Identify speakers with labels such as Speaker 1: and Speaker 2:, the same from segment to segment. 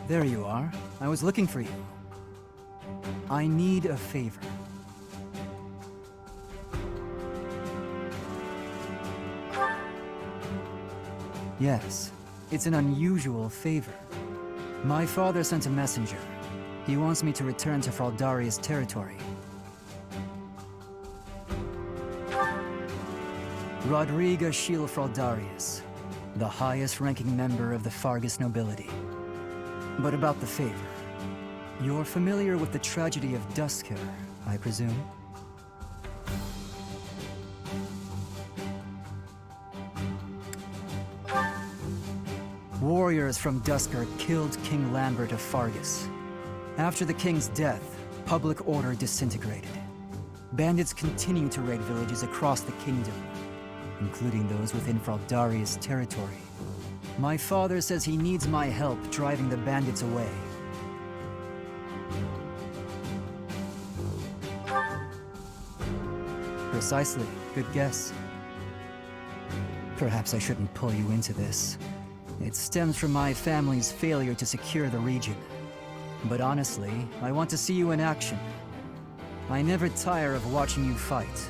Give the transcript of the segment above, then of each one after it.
Speaker 1: There you are. I was looking for you. I need a favor. Yes, it's an unusual favor. My father sent a messenger. He wants me to return to Fraldaria's territory. Rodriga Shiel Fraldarius, the highest-ranking member of the Fargus nobility. But about the favor. You're familiar with the tragedy of Duskhur, I presume? Warriors from Duskhur killed King Lambert of Fargus. After the king's death, public order disintegrated. Bandits continue to raid villages across the kingdom, including those within Fraldaria's territory. My father says he needs my help driving the bandits away. Precisely. Good guess. Perhaps I shouldn't pull you into this. It stems from my family's failure to secure the region. But honestly, I want to see you in action. I never tire of watching you fight.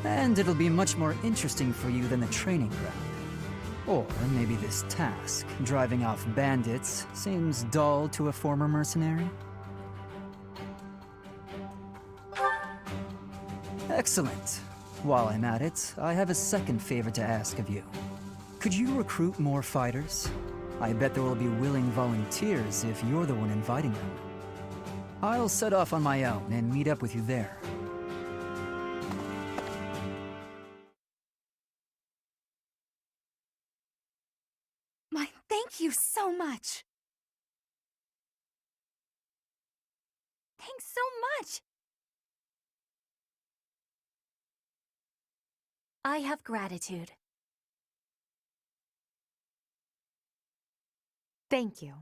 Speaker 1: And it'll be much more interesting for you than the training ground. Or maybe this task, driving off bandits, seems dull to a former mercenary? Excellent. While I'm at it, I have a second favor to ask of you. Could you recruit more fighters? I bet there will be willing volunteers if you're the one inviting them. I'll set off on my own and meet up with you there.
Speaker 2: Thank you so much. Thanks so much. I have gratitude. Thank you.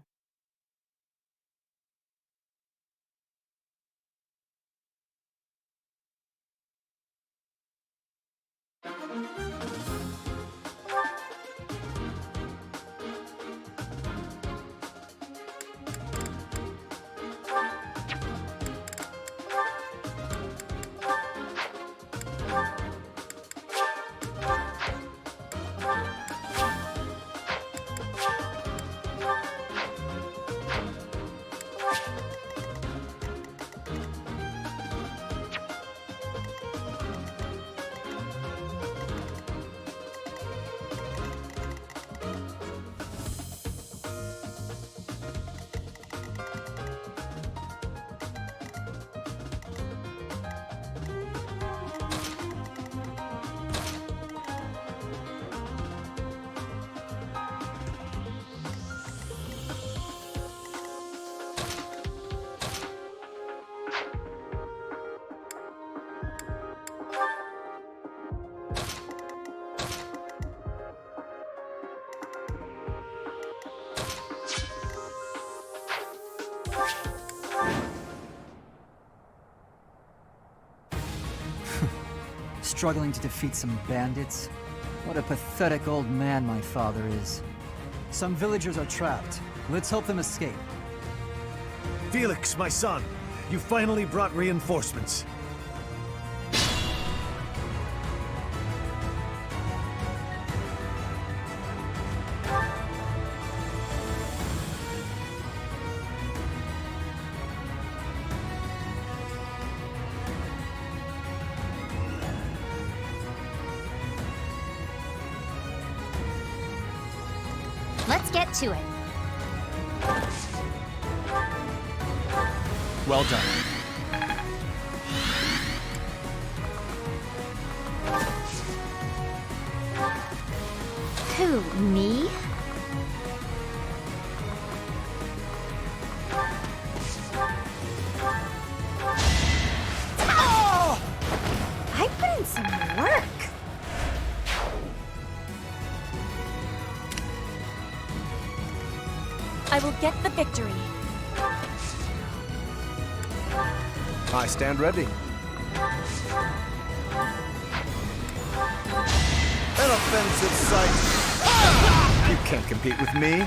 Speaker 1: Struggling to defeat some bandits? What a pathetic old man my father is. Some villagers are trapped. Let's help them escape.
Speaker 3: Felix, my son, you finally brought reinforcements.
Speaker 2: Let's get to it.
Speaker 3: Well done.
Speaker 2: Who, me? Oh! I put in some work. I will get the victory.
Speaker 3: I stand ready. An offensive sight. You can't compete with me.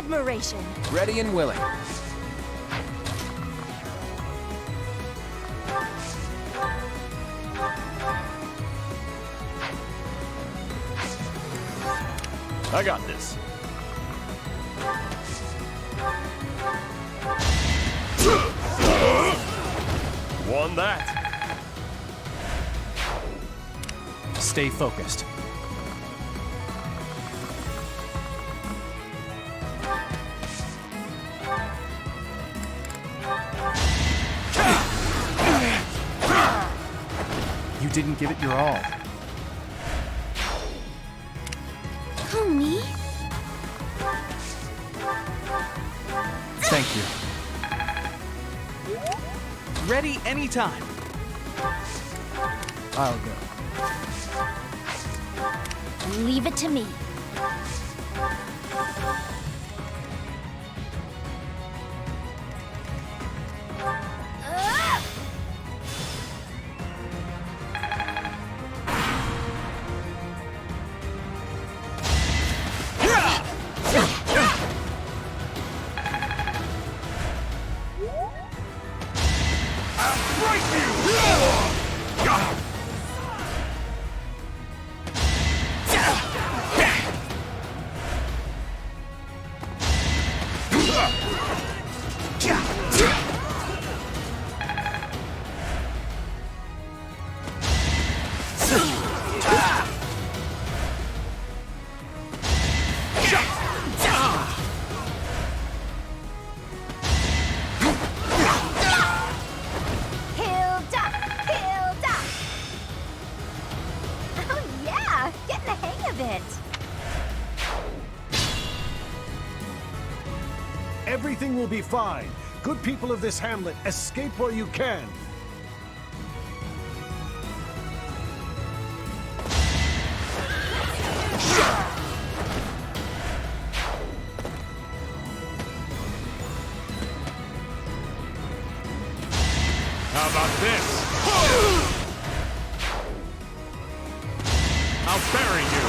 Speaker 2: admiration.
Speaker 4: Ready and willing.
Speaker 5: I got this. Won that.
Speaker 4: Stay focused. You didn't give it your all.
Speaker 2: Who, me?
Speaker 4: Thank you. Ready anytime.
Speaker 1: I'll go.
Speaker 2: Leave it to me. Hilda! Hilda! Oh yeah, getting the hang of it.
Speaker 3: Everything will be fine. Good people of this hamlet, escape where you can.
Speaker 5: How about this? I'll bury you.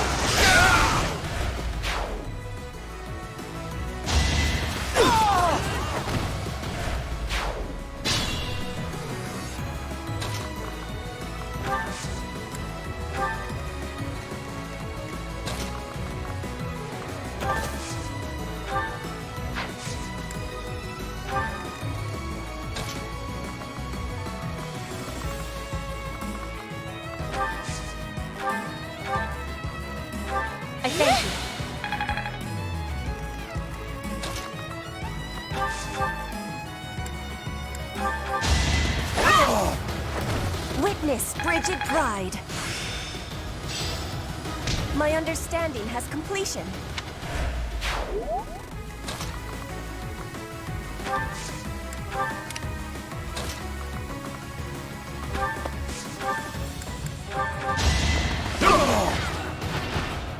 Speaker 2: I thank you.
Speaker 6: Witness frigid pride. My understanding has completion.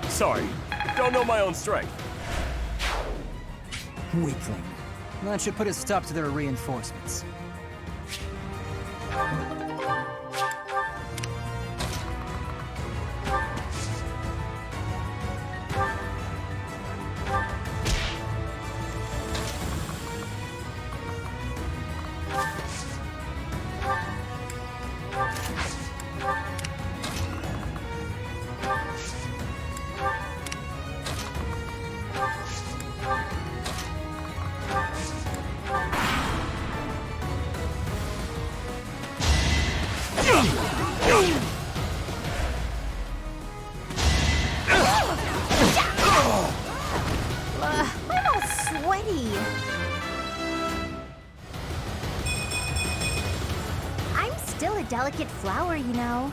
Speaker 5: Sorry, don't know my own strength.
Speaker 1: Weakling. That should put a stop to their reinforcements.
Speaker 2: I'm all sweaty. I'm still a delicate flower, you know.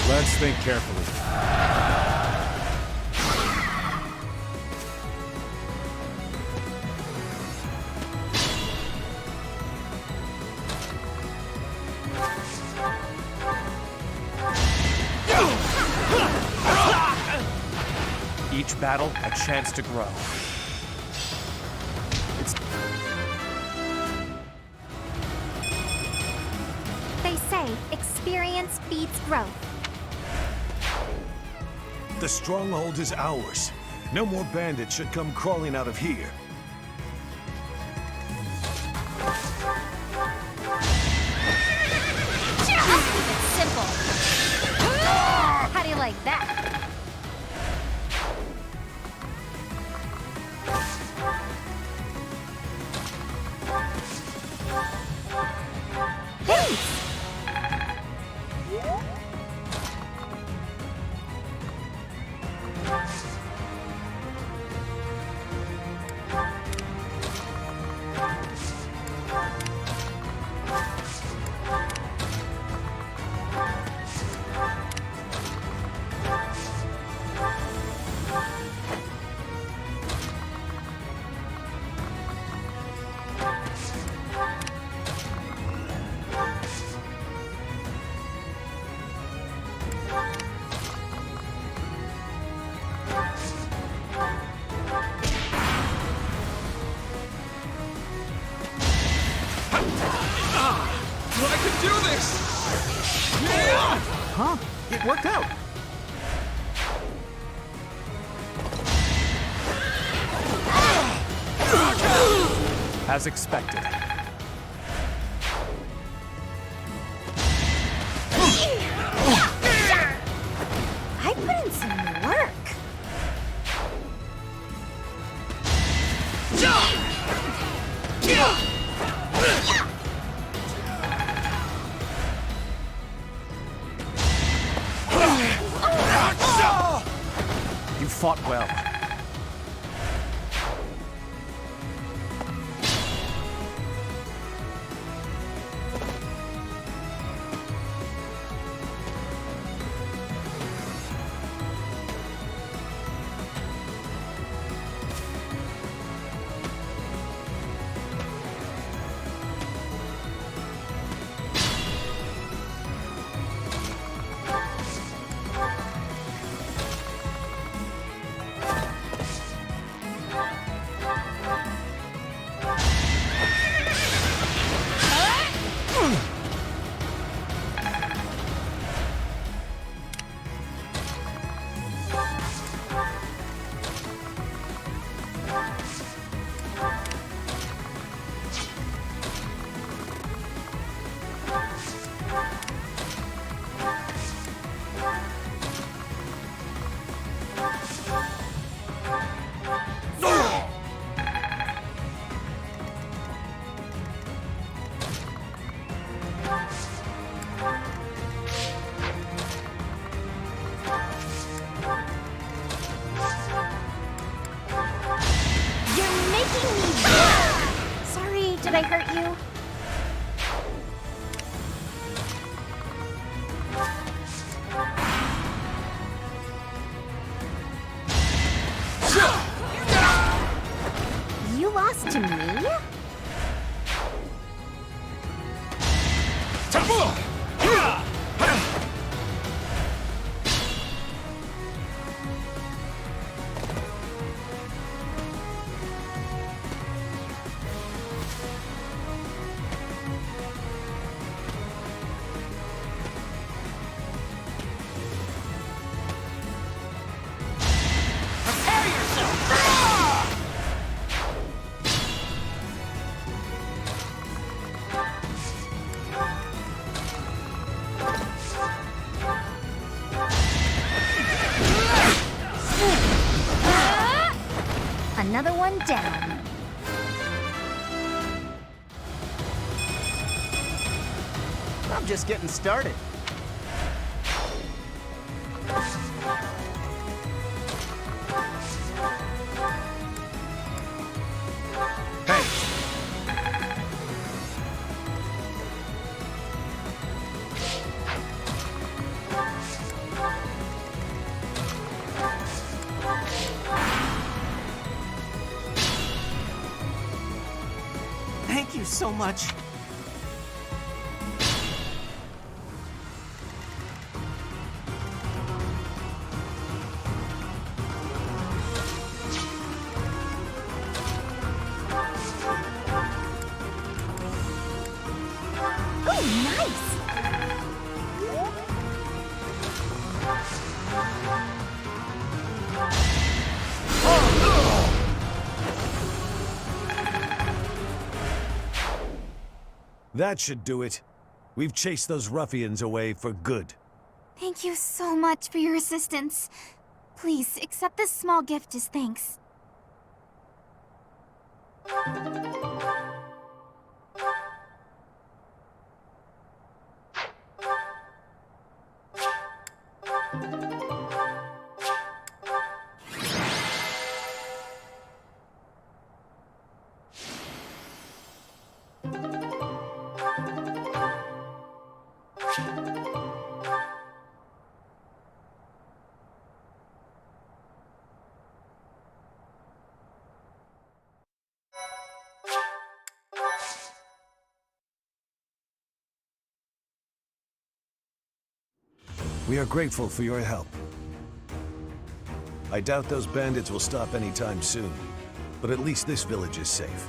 Speaker 3: Let's think carefully.
Speaker 4: Each battle, a chance to grow. It's
Speaker 2: They say experience beats growth.
Speaker 3: The stronghold is ours. No more bandits should come crawling out of here.
Speaker 2: I'll keep it simple. How do you like that?
Speaker 4: I can do this! Huh? It worked out. As expected.
Speaker 2: I put in some work.
Speaker 4: You fought well.
Speaker 2: You're making me... Sorry, did I hurt you? You lost to me? Another one down.
Speaker 7: I'm just getting started. Thank you so much.
Speaker 3: That should do it. We've chased those ruffians away for good.
Speaker 2: Thank you so much for your assistance. Please, accept this small gift as thanks.
Speaker 3: We are grateful for your help. I doubt those bandits will stop anytime soon, but at least this village is safe.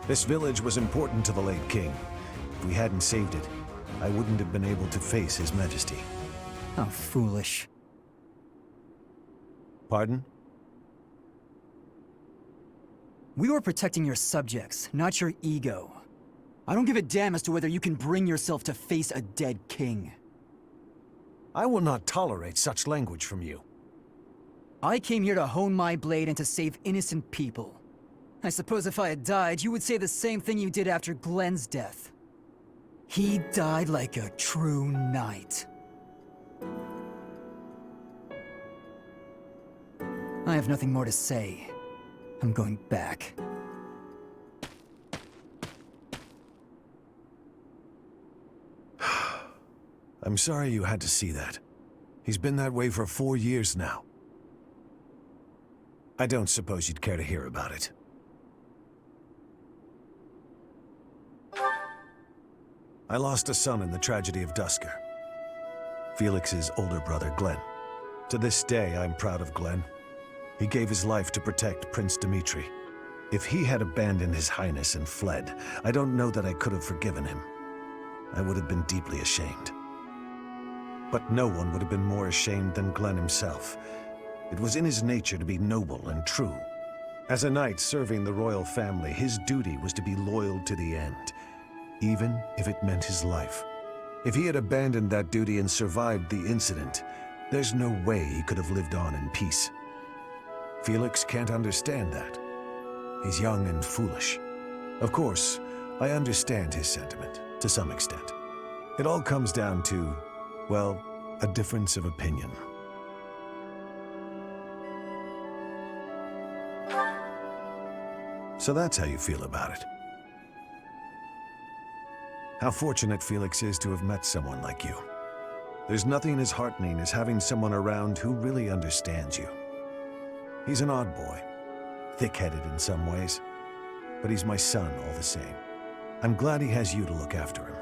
Speaker 3: This village was important to the late king. If we hadn't saved it, I wouldn't have been able to face His Majesty.
Speaker 1: How foolish.
Speaker 3: Pardon?
Speaker 1: We were protecting your subjects, not your ego. I don't give a damn as to whether you can bring yourself to face a dead king.
Speaker 3: I will not tolerate such language from you.
Speaker 1: I came here to hone my blade and to save innocent people. I suppose if I had died, you would say the same thing you did after Glenn's death. He died like a true knight. I have nothing more to say. I'm going back.
Speaker 3: I'm sorry you had to see that. He's been that way for 4 years now. I don't suppose you'd care to hear about it. I lost a son in the tragedy of Dusker. Felix's older brother, Glenn. To this day, I'm proud of Glenn. He gave his life to protect Prince Dimitri. If he had abandoned His Highness and fled, I don't know that I could have forgiven him. I would have been deeply ashamed. But no one would have been more ashamed than Glenn himself. It was in his nature to be noble and true. As a knight serving the royal family, his duty was to be loyal to the end, even if it meant his life. If he had abandoned that duty and survived the incident, there's no way he could have lived on in peace. Felix can't understand that. He's young and foolish. Of course, I understand his sentiment, to some extent. It all comes down to, well, a difference of opinion. So that's how you feel about it. How fortunate Felix is to have met someone like you. There's nothing as heartening as having someone around who really understands you. He's an odd boy, thick-headed in some ways, but he's my son all the same. I'm glad he has you to look after him.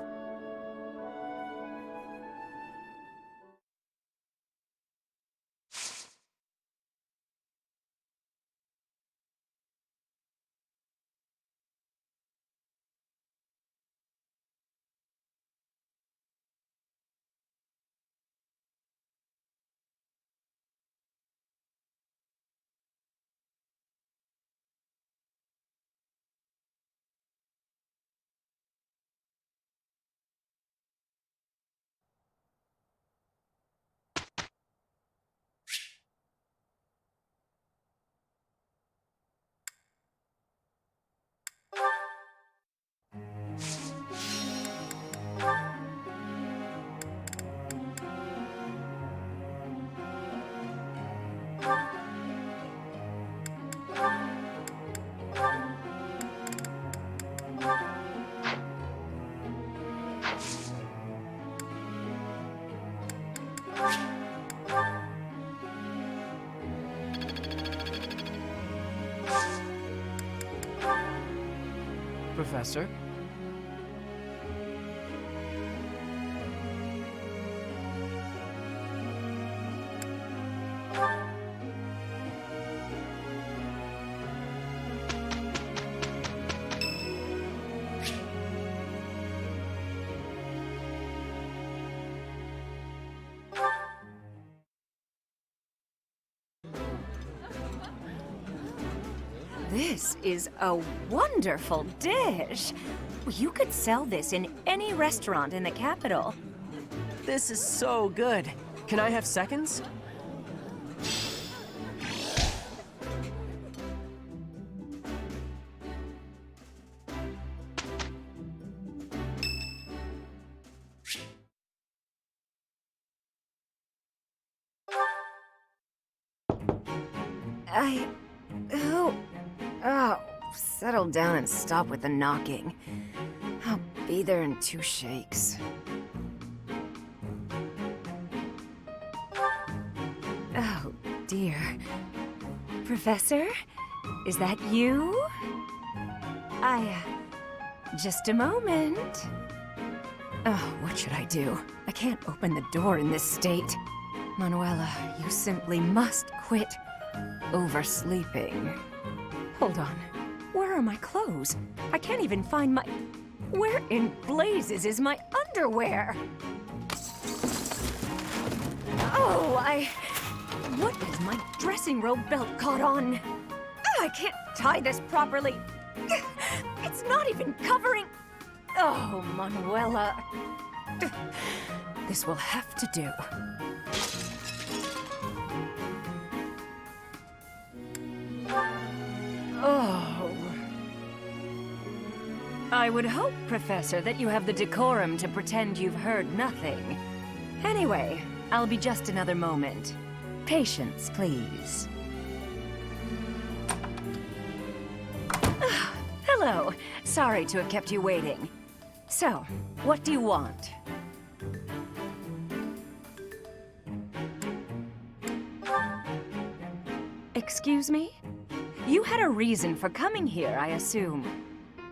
Speaker 4: Professor?
Speaker 6: This is a wonderful dish. You could sell this in any restaurant in the capital.
Speaker 7: This is so good. Can I have seconds?
Speaker 6: Oh, settle down and stop with the knocking. I'll be there in 2 shakes. Oh, dear. Professor? Is that you? Just a moment. Oh, what should I do? I can't open the door in this state. Manuela, you simply must quit oversleeping. Hold on. Where are my clothes? I can't even find my... Where in blazes is my underwear? Oh, What is my dressing robe belt caught on? I can't tie this properly. It's not even covering... Oh, Manuela. This will have to do. Oh. I would hope, Professor, that you have the decorum to pretend you've heard nothing. Anyway, I'll be just another moment. Patience, please. Hello. Sorry to have kept you waiting. So, what do you want? Excuse me? You had a reason for coming here, I assume.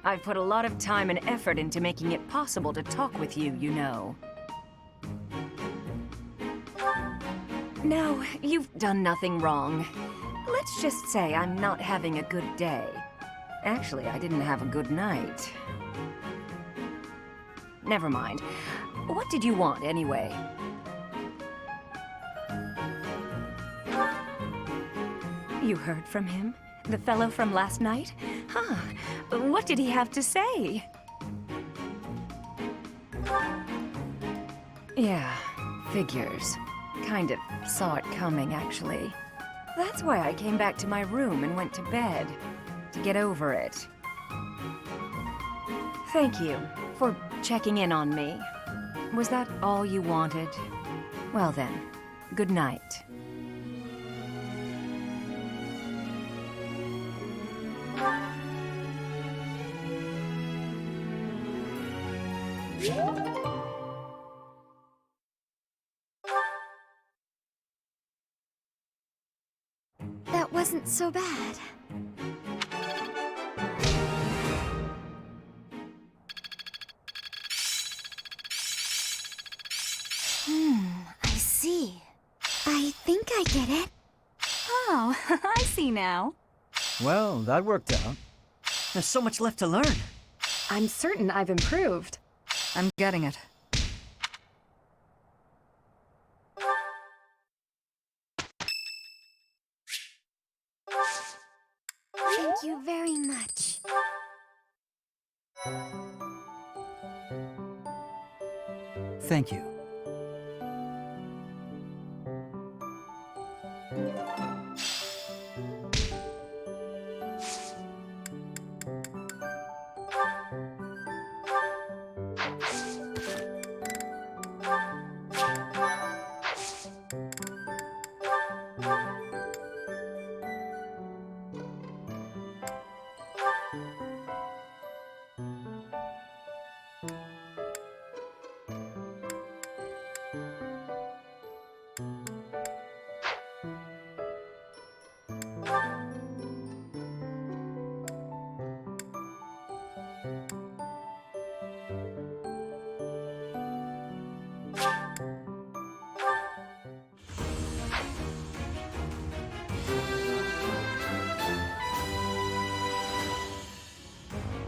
Speaker 6: I've put a lot of time and effort into making it possible to talk with you, you know. No, you've done nothing wrong. Let's just say I'm not having a good day. Actually, I didn't have a good night. Never mind. What did you want, anyway? You heard from him? The fellow from last night? Huh. What did he have to say? Yeah, figures. Kind of saw it coming, actually. That's why I came back to my room and went to bed. To get over it. Thank you for checking in on me. Was that all you wanted? Well then, good night.
Speaker 2: That wasn't so bad. I see. I think I get it.
Speaker 8: Oh, I see now.
Speaker 1: Well, that worked out.
Speaker 7: There's so much left to learn.
Speaker 8: I'm certain I've improved.
Speaker 1: I'm getting it.
Speaker 2: Thank you very much.
Speaker 1: Thank you.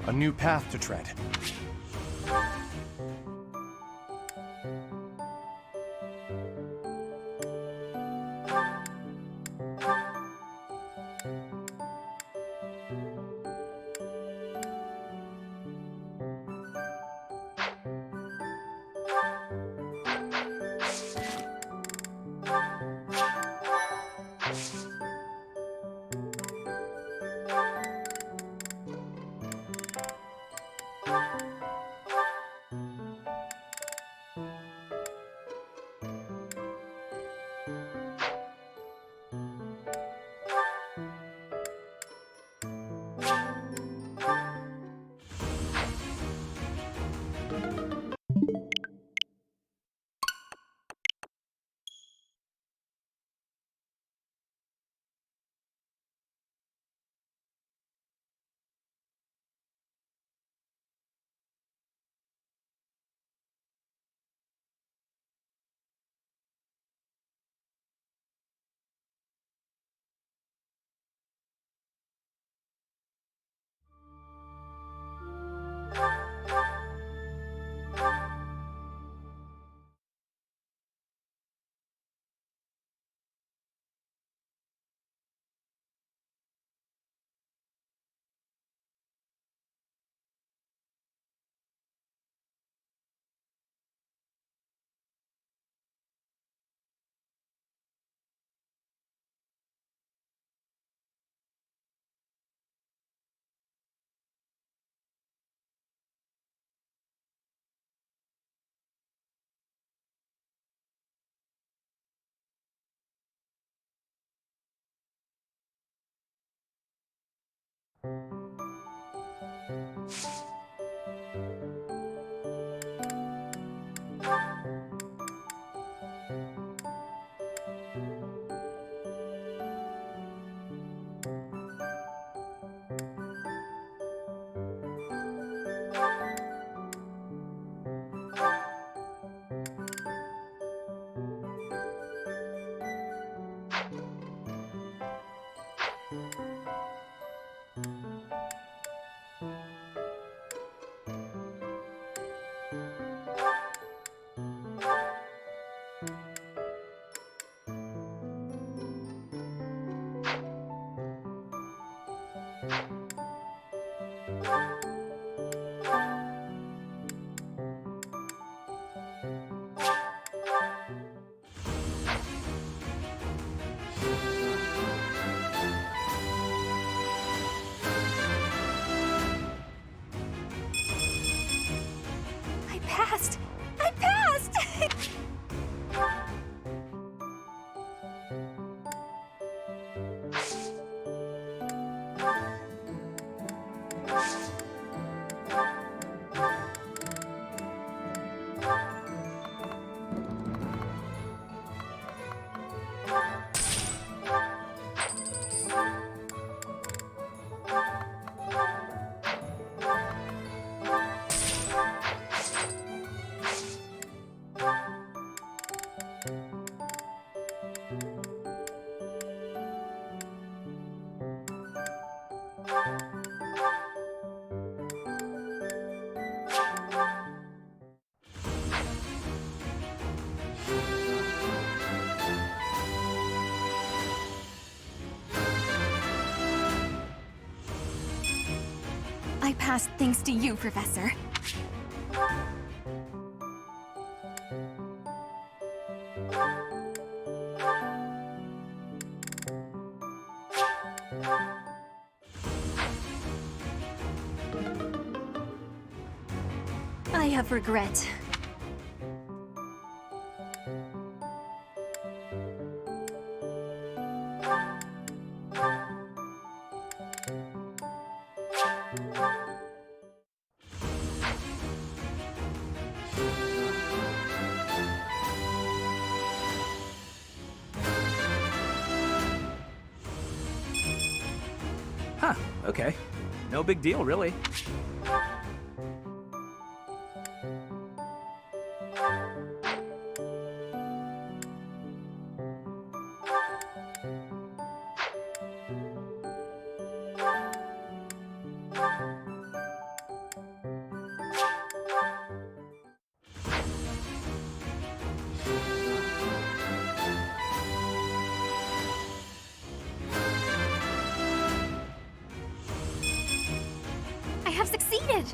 Speaker 4: A new path to tread.
Speaker 6: I passed! I passed!
Speaker 2: I passed thanks to you, Professor. I have regret.
Speaker 9: Huh, okay. No big deal, really.
Speaker 2: I have succeeded!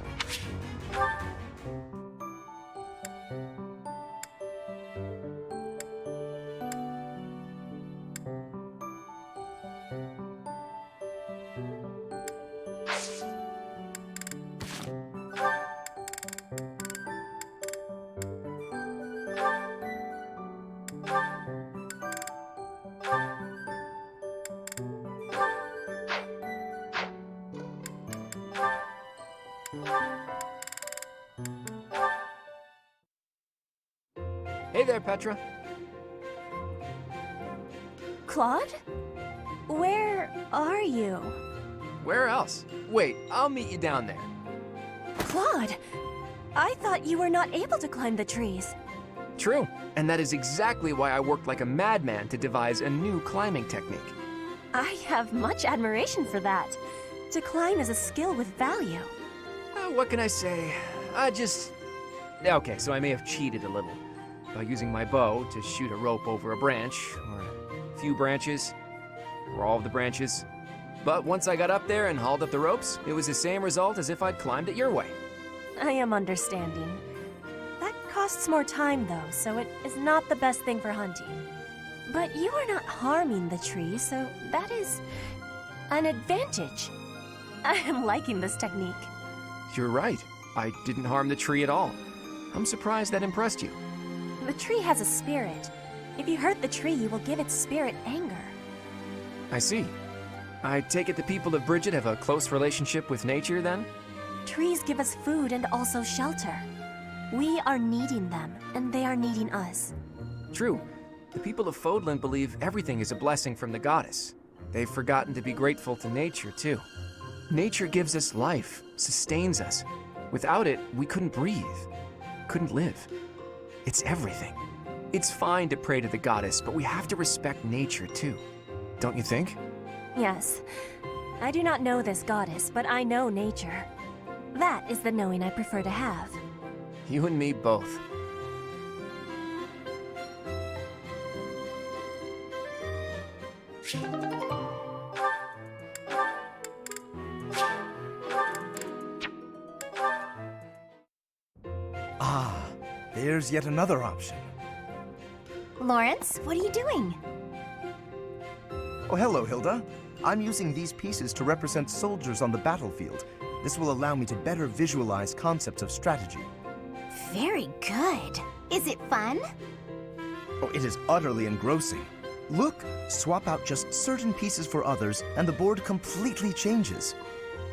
Speaker 4: Hey there, Petra.
Speaker 8: Claude? Where are you?
Speaker 4: Where else? Wait, I'll meet you down there.
Speaker 8: Claude! I thought you were not able to climb the trees.
Speaker 4: True, and that is exactly why I worked like a madman to devise a new climbing technique.
Speaker 8: I have much admiration for that. To climb is a skill with value.
Speaker 4: What can I say? Okay, so I may have cheated a little by using my bow to shoot a rope over a branch, or a few branches, or all of the branches. But once I got up there and hauled up the ropes, it was the same result as if I'd climbed it your way.
Speaker 8: I am understanding. That costs more time though, so it is not the best thing for hunting. But you are not harming the tree, so that is an advantage. I am liking this technique.
Speaker 4: You're right. I didn't harm the tree at all. I'm surprised that impressed you.
Speaker 8: The tree has a spirit. If you hurt the tree, you will give its spirit anger.
Speaker 4: I see. I take it the people of Bridget have a close relationship with nature, then?
Speaker 8: Trees give us food and also shelter. We are needing them, and they are needing us.
Speaker 4: True. The people of Fodlan believe everything is a blessing from the goddess. They've forgotten to be grateful to nature, too. Nature gives us life, sustains us. Without it, we couldn't breathe, couldn't live. It's everything. It's fine to pray to the goddess, but we have to respect nature, too. Don't you think?
Speaker 8: Yes. I do not know this goddess, but I know nature. That is the knowing I prefer to have.
Speaker 4: You and me both.
Speaker 10: Ah, there's yet another option.
Speaker 2: Lawrence, what are you doing?
Speaker 10: Oh, hello, Hilda. I'm using these pieces to represent soldiers on the battlefield. This will allow me to better visualize concepts of strategy.
Speaker 2: Very good. Is it fun?
Speaker 10: Oh, it is utterly engrossing. Look, swap out just certain pieces for others, and the board completely changes.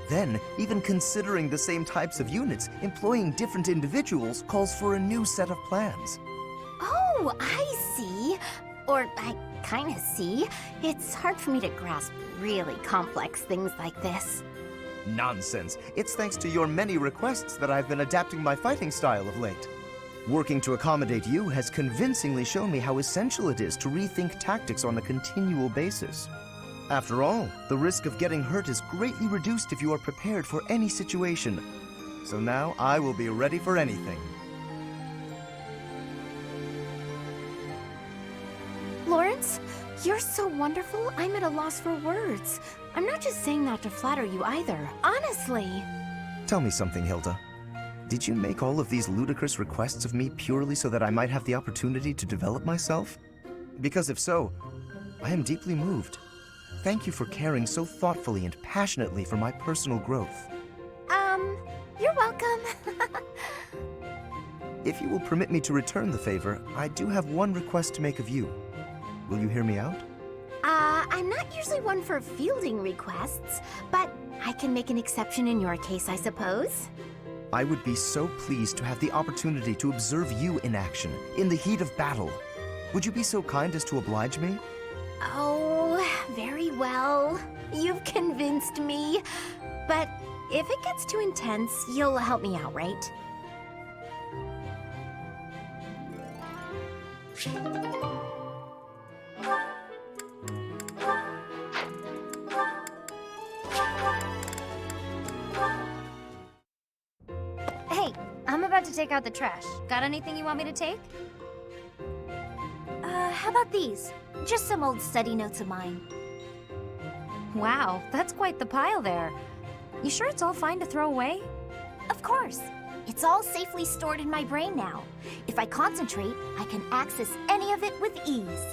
Speaker 10: Then, even considering the same types of units, employing different individuals calls for a new set of plans.
Speaker 2: Oh, I see. Or I kinda see. It's hard for me to grasp really complex things like this.
Speaker 10: Nonsense. It's thanks to your many requests that I've been adapting my fighting style of late. Working to accommodate you has convincingly shown me how essential it is to rethink tactics on a continual basis. After all, the risk of getting hurt is greatly reduced if you are prepared for any situation. So now I will be ready for anything.
Speaker 2: Lawrence, you're so wonderful, I'm at a loss for words. I'm not just saying that to flatter you either, honestly.
Speaker 10: Tell me something, Hilda. Did you make all of these ludicrous requests of me purely so that I might have the opportunity to develop myself? Because if so, I am deeply moved. Thank you for caring so thoughtfully and passionately for my personal growth.
Speaker 2: You're welcome.
Speaker 10: If you will permit me to return the favor, I do have one request to make of you. Will you hear me out?
Speaker 2: I'm not usually one for fielding requests, but I can make an exception in your case, I suppose.
Speaker 10: I would be so pleased to have the opportunity to observe you in action, in the heat of battle. Would you be so kind as to oblige me?
Speaker 2: Oh, very well. You've convinced me. But if it gets too intense, you'll help me out, right?
Speaker 11: Hey, I'm about to take out the trash. Got anything you want me to take?
Speaker 2: How about these? Just some old study notes of mine.
Speaker 11: Wow, that's quite the pile there. You sure it's all fine to throw away?
Speaker 2: Of course. It's all safely stored in my brain now. If I concentrate, I can access any of it with ease.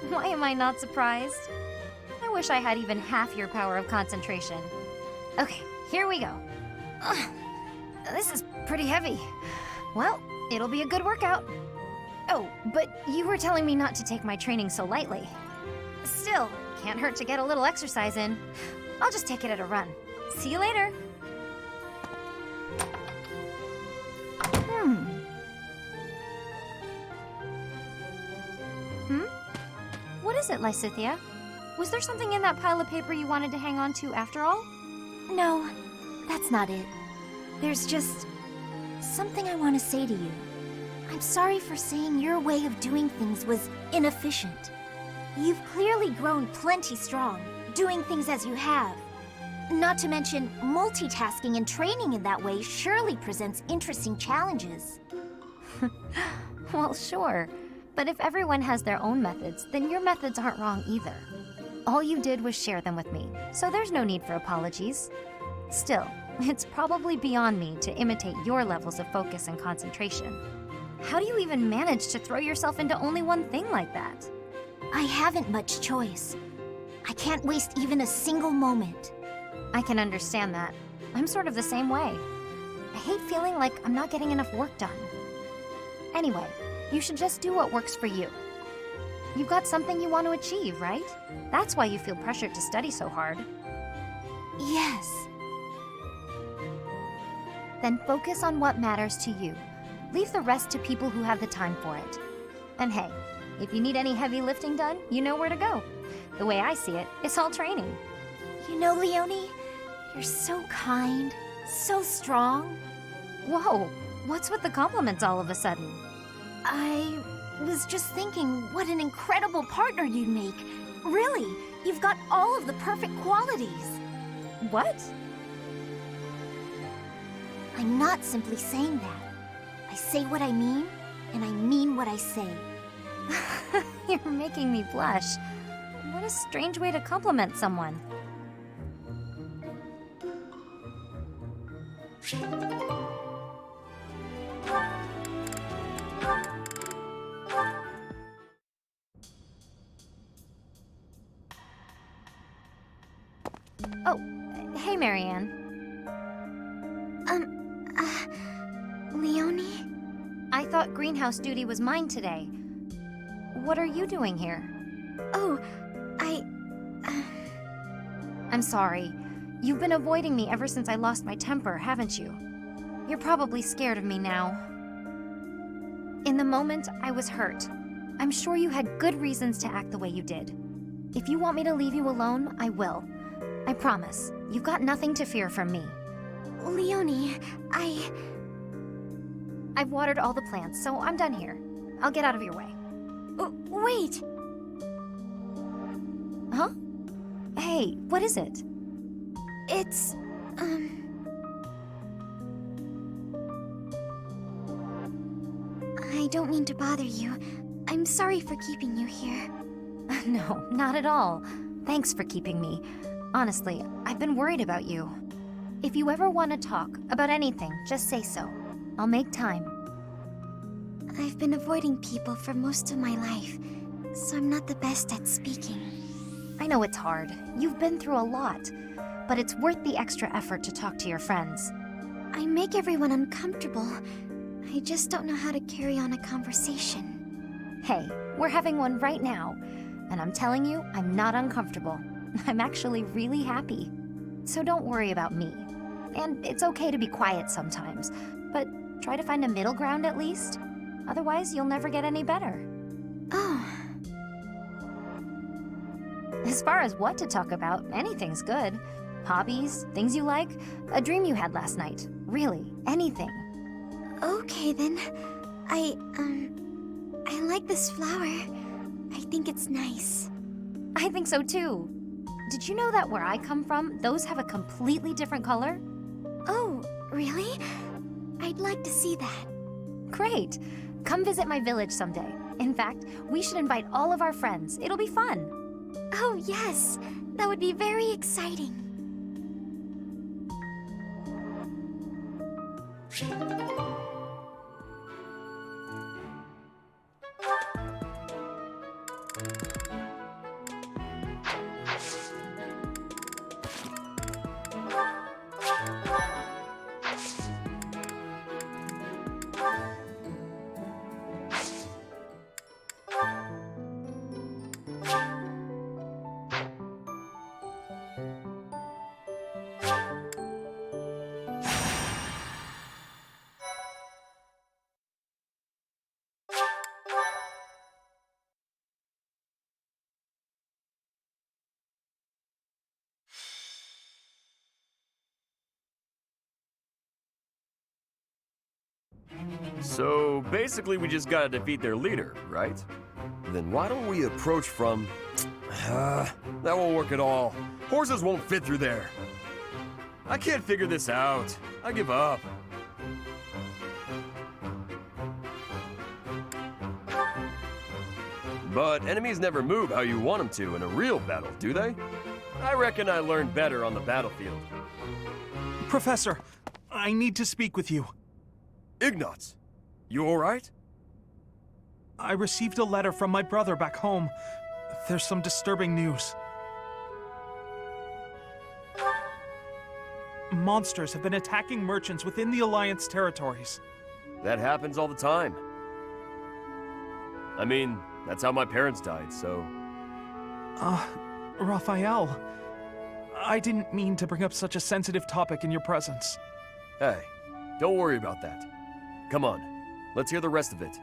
Speaker 11: Why am I not surprised? I wish I had even half your power of concentration. Okay, here we go. Ugh, this is pretty heavy. Well, it'll be a good workout. Oh, but you were telling me not to take my training so lightly. Still, can't hurt to get a little exercise in. I'll just take it at a run. See you later. What is it, Lysithia? Was there something in that pile of paper you wanted to hang on to after all?
Speaker 2: No, that's not it. There's just something I want to say to you. I'm sorry for saying your way of doing things was inefficient. You've clearly grown plenty strong, doing things as you have. Not to mention, multitasking and training in that way surely presents interesting challenges.
Speaker 11: Well, sure. But if everyone has their own methods, then your methods aren't wrong either. All you did was share them with me, so there's no need for apologies. Still, it's probably beyond me to imitate your levels of focus and concentration. How do you even manage to throw yourself into only one thing like that?
Speaker 2: I haven't much choice. I can't waste even a single moment.
Speaker 11: I can understand that. I'm sort of the same way. I hate feeling like I'm not getting enough work done. Anyway, you should just do what works for you. You've got something you want to achieve, right? That's why you feel pressured to study so hard.
Speaker 2: Yes.
Speaker 11: Then focus on what matters to you. Leave the rest to people who have the time for it. And hey, if you need any heavy lifting done, you know where to go. The way I see it, it's all training.
Speaker 2: You know, Leonie, you're so kind, so strong.
Speaker 11: Whoa, what's with the compliments all of a sudden?
Speaker 2: I was just thinking what an incredible partner you'd make. Really, you've got all of the perfect qualities.
Speaker 11: What?
Speaker 2: I'm not simply saying that. I say what I mean, and I mean what I say.
Speaker 11: You're making me blush. What a strange way to compliment someone. Oh, hey, Marianne.
Speaker 2: Leonie?
Speaker 11: I thought greenhouse duty was mine today. What are you doing here?
Speaker 2: Oh,
Speaker 11: I'm sorry. You've been avoiding me ever since I lost my temper, haven't you? You're probably scared of me now. In the moment, I was hurt. I'm sure you had good reasons to act the way you did. If you want me to leave you alone, I will. I promise. You've got nothing to fear from me.
Speaker 2: Leonie,
Speaker 11: I've watered all the plants, so I'm done here. I'll get out of your way.
Speaker 2: Wait!
Speaker 11: Huh? Hey, what is it?
Speaker 2: It's, I don't mean to bother you. I'm sorry for keeping you here.
Speaker 11: No, not at all. Thanks for keeping me. Honestly, I've been worried about you. If you ever want to talk about anything, just say so. I'll make time.
Speaker 2: I've been avoiding people for most of my life, so I'm not the best at speaking.
Speaker 11: I know it's hard. You've been through a lot. But it's worth the extra effort to talk to your friends.
Speaker 2: I make everyone uncomfortable. I just don't know how to carry on a conversation.
Speaker 11: Hey, we're having one right now. And I'm telling you, I'm not uncomfortable. I'm actually really happy. So don't worry about me. And it's okay to be quiet sometimes, but try to find a middle ground at least. Otherwise, you'll never get any better.
Speaker 2: Oh.
Speaker 11: As far as what to talk about, anything's good. Hobbies, things you like, a dream you had last night. Really, anything.
Speaker 2: Okay then. I like this flower. I think it's nice.
Speaker 11: I think so too. Did you know that where I come from, those have a completely different color?
Speaker 2: Oh, really? I'd like to see that.
Speaker 11: Great. Come visit my village someday. In fact, we should invite all of our friends. It'll be fun.
Speaker 2: Oh, yes. That would be very exciting.
Speaker 5: So basically we just gotta defeat their leader, right? Then why don't we approach from... that won't work at all. Horses won't fit through there. I can't figure this out. I give up. But enemies never move how you want them to in a real battle, do they? I reckon I learned better on the battlefield.
Speaker 12: Professor, I need to speak with you.
Speaker 5: Ignatz, you alright?
Speaker 12: I received a letter from my brother back home. There's some disturbing news. Monsters have been attacking merchants within the Alliance territories.
Speaker 5: That happens all the time. I mean, That's how my parents died, so...
Speaker 12: Raphael, I didn't mean to bring up such a sensitive topic in your presence.
Speaker 5: Hey, don't worry about that. Come on, let's hear the rest of it.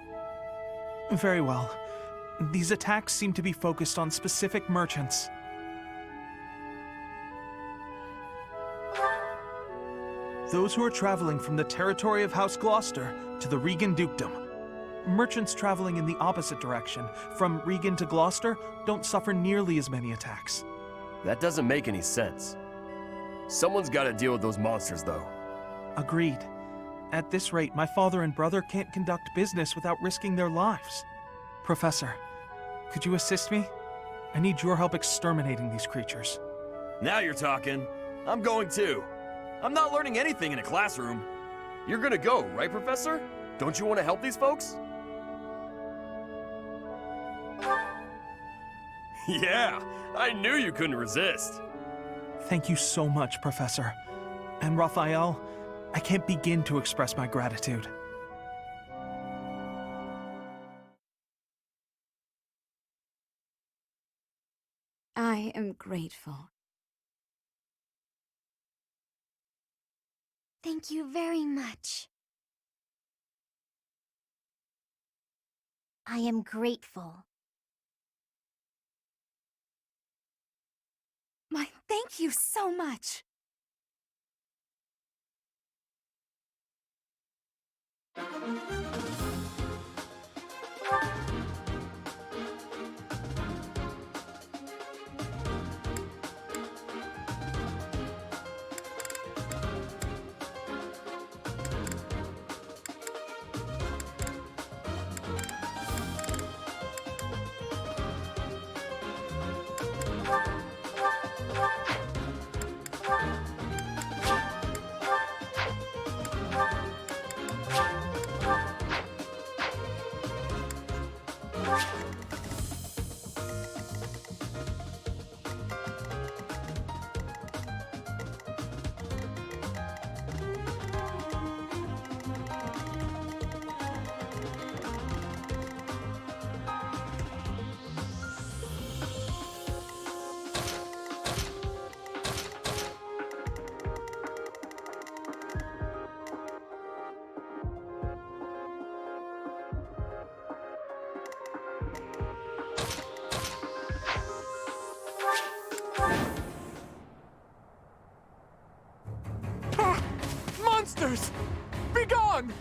Speaker 12: Very well. These attacks seem to be focused on specific merchants. Those who are traveling from the territory of House Gloucester to the Regan Dukedom. Merchants traveling in the opposite direction, from Regan to Gloucester, don't suffer nearly as many attacks.
Speaker 5: That doesn't make any sense. Someone's gotta deal with those monsters, though.
Speaker 12: Agreed. At this rate, my father and brother can't conduct business without risking their lives. Professor, could you assist me? I need your help exterminating these creatures.
Speaker 5: Now you're talking. I'm going too. I'm not learning anything in a classroom. You're gonna go, right, Professor? Don't you want to help these folks? Yeah, I knew you couldn't resist.
Speaker 12: Thank you so much, Professor. And Raphael, I can't begin to express my gratitude.
Speaker 6: I am grateful.
Speaker 2: Thank you very much. I am grateful.
Speaker 6: My thank you so much.
Speaker 12: Monsters! Be gone!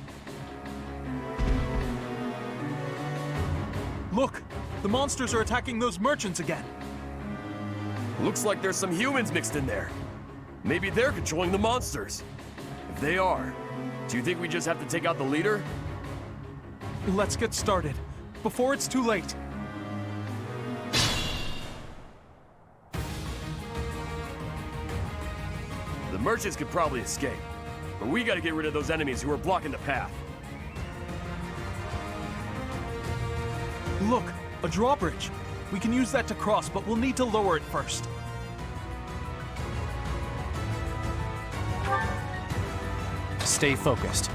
Speaker 12: Look! The monsters are attacking those merchants again.
Speaker 5: Looks like there's some humans mixed in there. Maybe they're controlling the monsters. If they are, do you think we just have to take out the leader?
Speaker 12: Let's get started, before it's too late.
Speaker 5: The merchants could probably escape, but we gotta get rid of those enemies who are blocking the path.
Speaker 12: Look, a drawbridge. We can use that to cross, but we'll need to lower it first.
Speaker 9: Stay focused.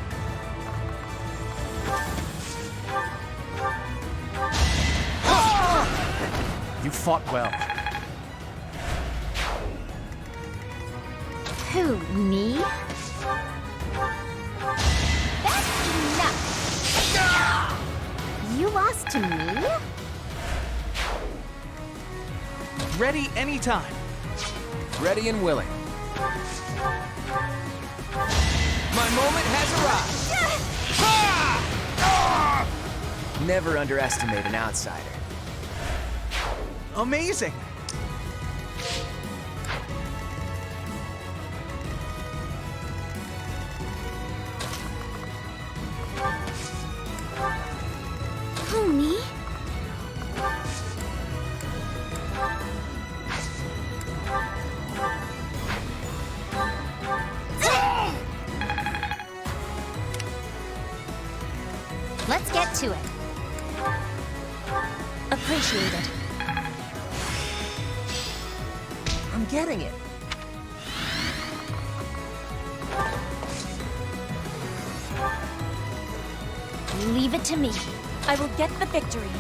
Speaker 9: You fought well.
Speaker 2: Who, me? That's enough! You lost to me?
Speaker 12: Ready anytime.
Speaker 4: Ready and willing. My moment has arrived! Never underestimate an outsider.
Speaker 12: Amazing!
Speaker 2: Who, me? Let's get to it. Appreciate it.
Speaker 7: I'm getting it.
Speaker 2: Leave it to me.
Speaker 8: I will get the victory.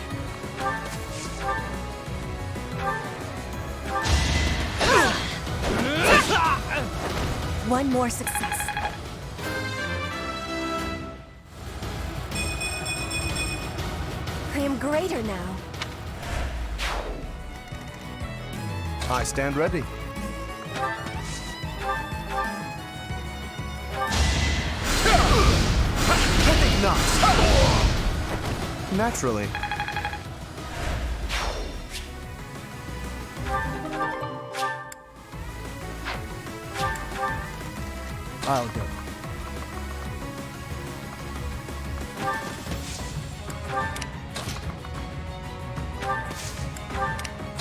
Speaker 8: One more success. I am greater now.
Speaker 10: I stand ready. I think not. Naturally.
Speaker 1: I'll go.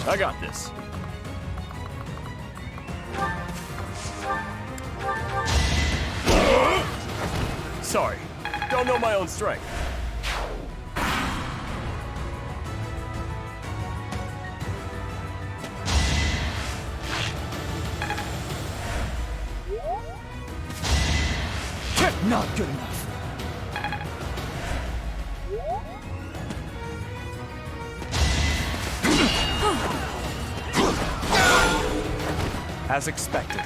Speaker 5: I got this. Sorry, don't know my own strength.
Speaker 1: Not good enough.
Speaker 9: As expected.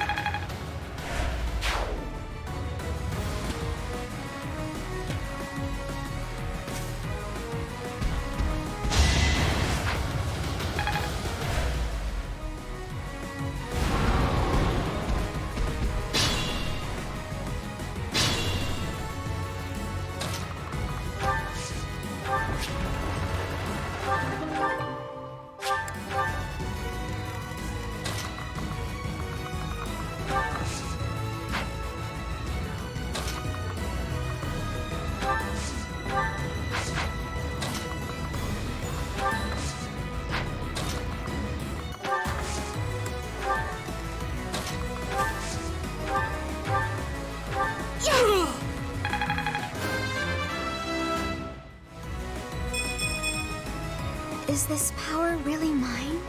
Speaker 2: Is this power really mine?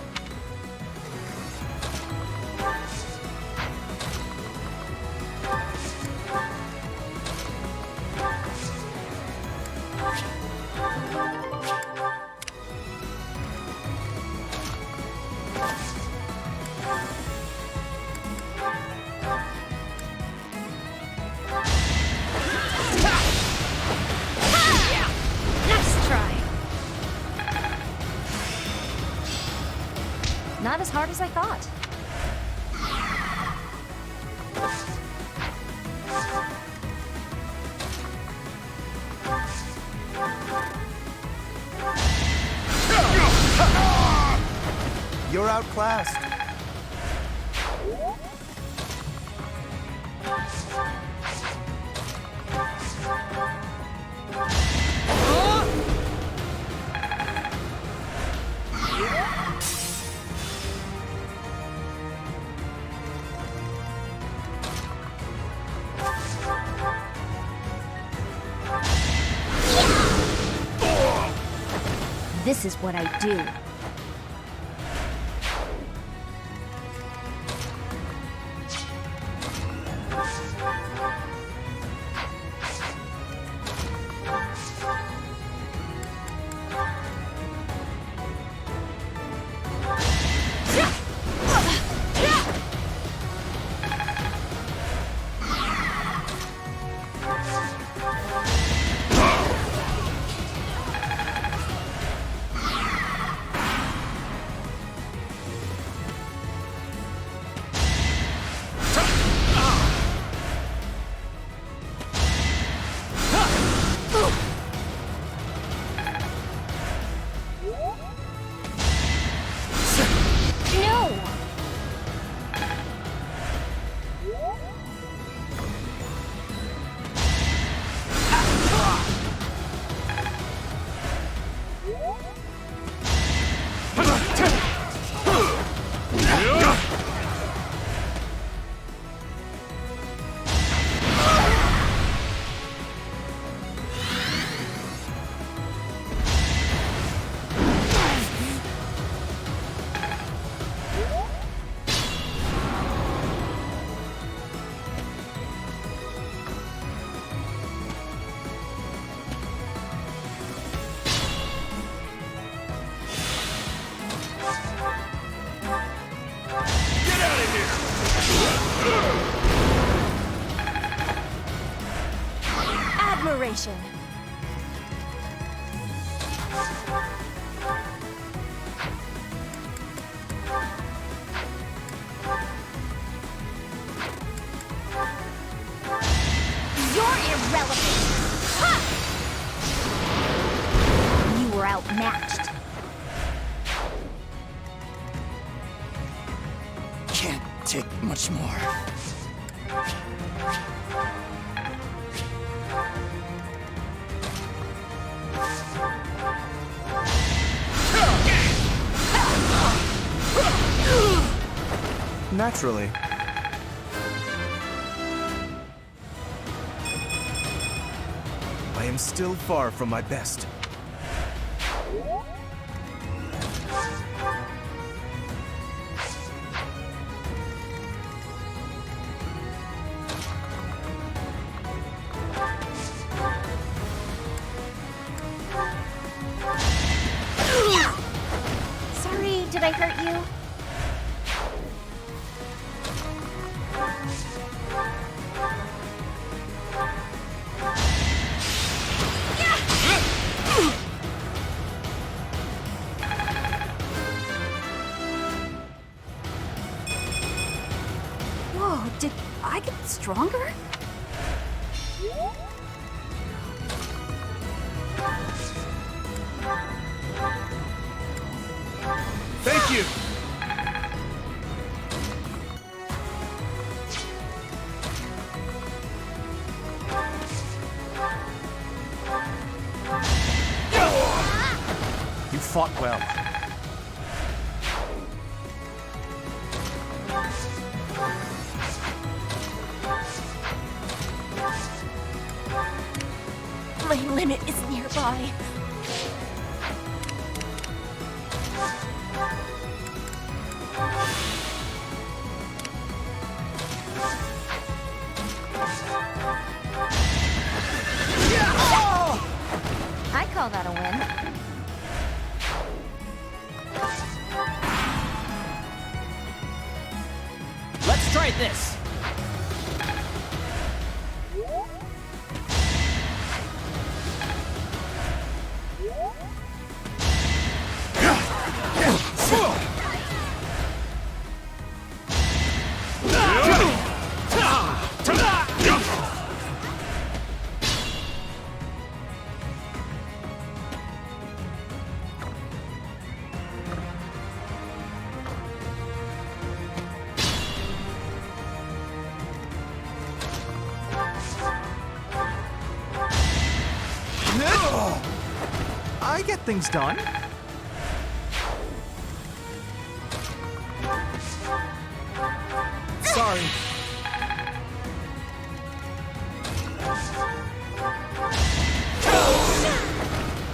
Speaker 11: Nice try. Not as hard as I thought.
Speaker 10: You're outclassed.
Speaker 2: This is what I do.
Speaker 8: concentration.
Speaker 2: You're irrelevant! Ha! You were outmatched.
Speaker 1: Can't take much more.
Speaker 10: Naturally. I am still far from my best.
Speaker 2: Sorry, did I hurt you?
Speaker 6: Whoa, did I get stronger?
Speaker 12: Thank you!
Speaker 9: You fought well.
Speaker 8: My limit is nearby.
Speaker 11: I call that a win.
Speaker 7: Let's try this.
Speaker 12: I get things done. Sorry.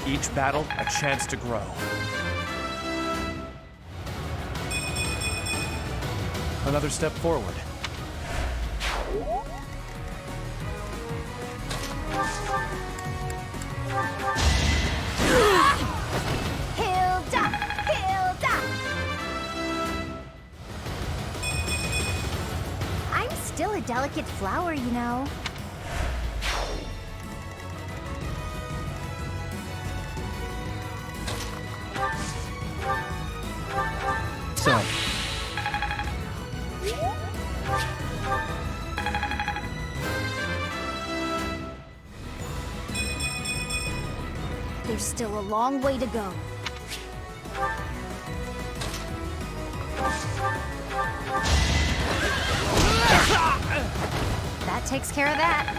Speaker 9: Each battle, a chance to grow. Another step forward.
Speaker 2: Hilda! Hilda! I'm still a delicate flower, you know.
Speaker 9: So,
Speaker 2: There's still a long way to go.
Speaker 11: That takes care of that.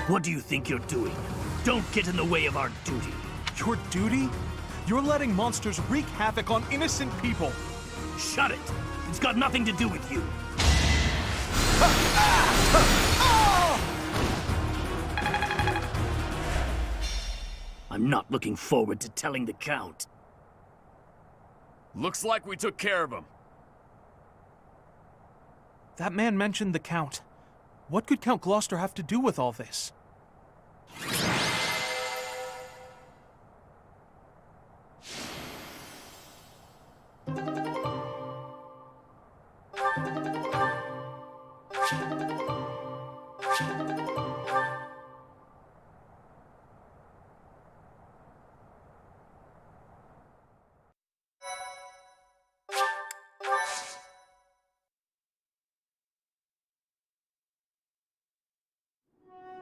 Speaker 13: What do you think you're doing? Don't get in the way of our duty.
Speaker 12: Your duty? You're letting monsters wreak havoc on innocent people.
Speaker 13: Shut it! It's got nothing to do with you. I'm not looking forward to telling the Count.
Speaker 5: Looks like we took care of him.
Speaker 12: That man mentioned the Count. What could Count Gloucester have to do with all this?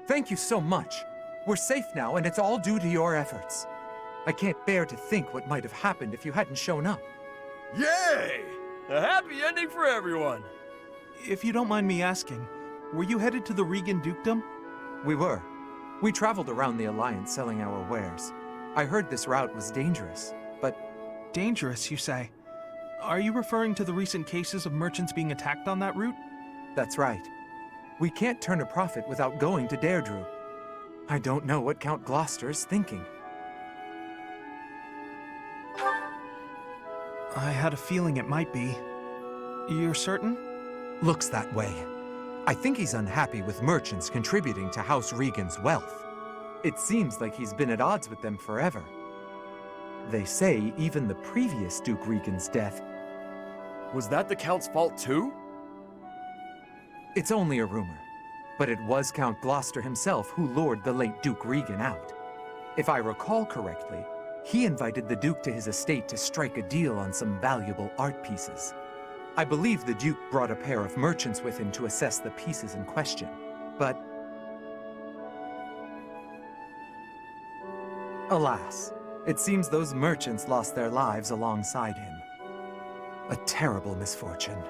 Speaker 14: Thank you so much. We're safe now, and it's all due to your efforts. I can't bear to think what might have happened if you hadn't shown up.
Speaker 5: Yay! A happy ending for everyone!
Speaker 12: If you don't mind me asking, were you headed to the Regan Dukedom?
Speaker 14: We were. We traveled around the Alliance selling our wares. I heard this route was dangerous, but...
Speaker 12: Dangerous, you say? Are you referring to the recent cases of merchants being attacked on that route?
Speaker 14: That's right. We can't turn a profit without going to Deirdre. I don't know what Count Gloucester's thinking.
Speaker 12: I had a feeling it might be. You're certain?
Speaker 14: Looks that way. I think he's unhappy with merchants contributing to House Regan's wealth. It seems like he's been at odds with them forever. They say even the previous Duke Regan's death...
Speaker 5: Was that the Count's fault too?
Speaker 14: It's only a rumor, but it was Count Gloucester himself who lured the late Duke Regan out. If I recall correctly, he invited the Duke to his estate to strike a deal on some valuable art pieces. I believe the Duke brought a pair of merchants with him to assess the pieces in question, but... Alas, it seems those merchants lost their lives alongside him. A terrible misfortune.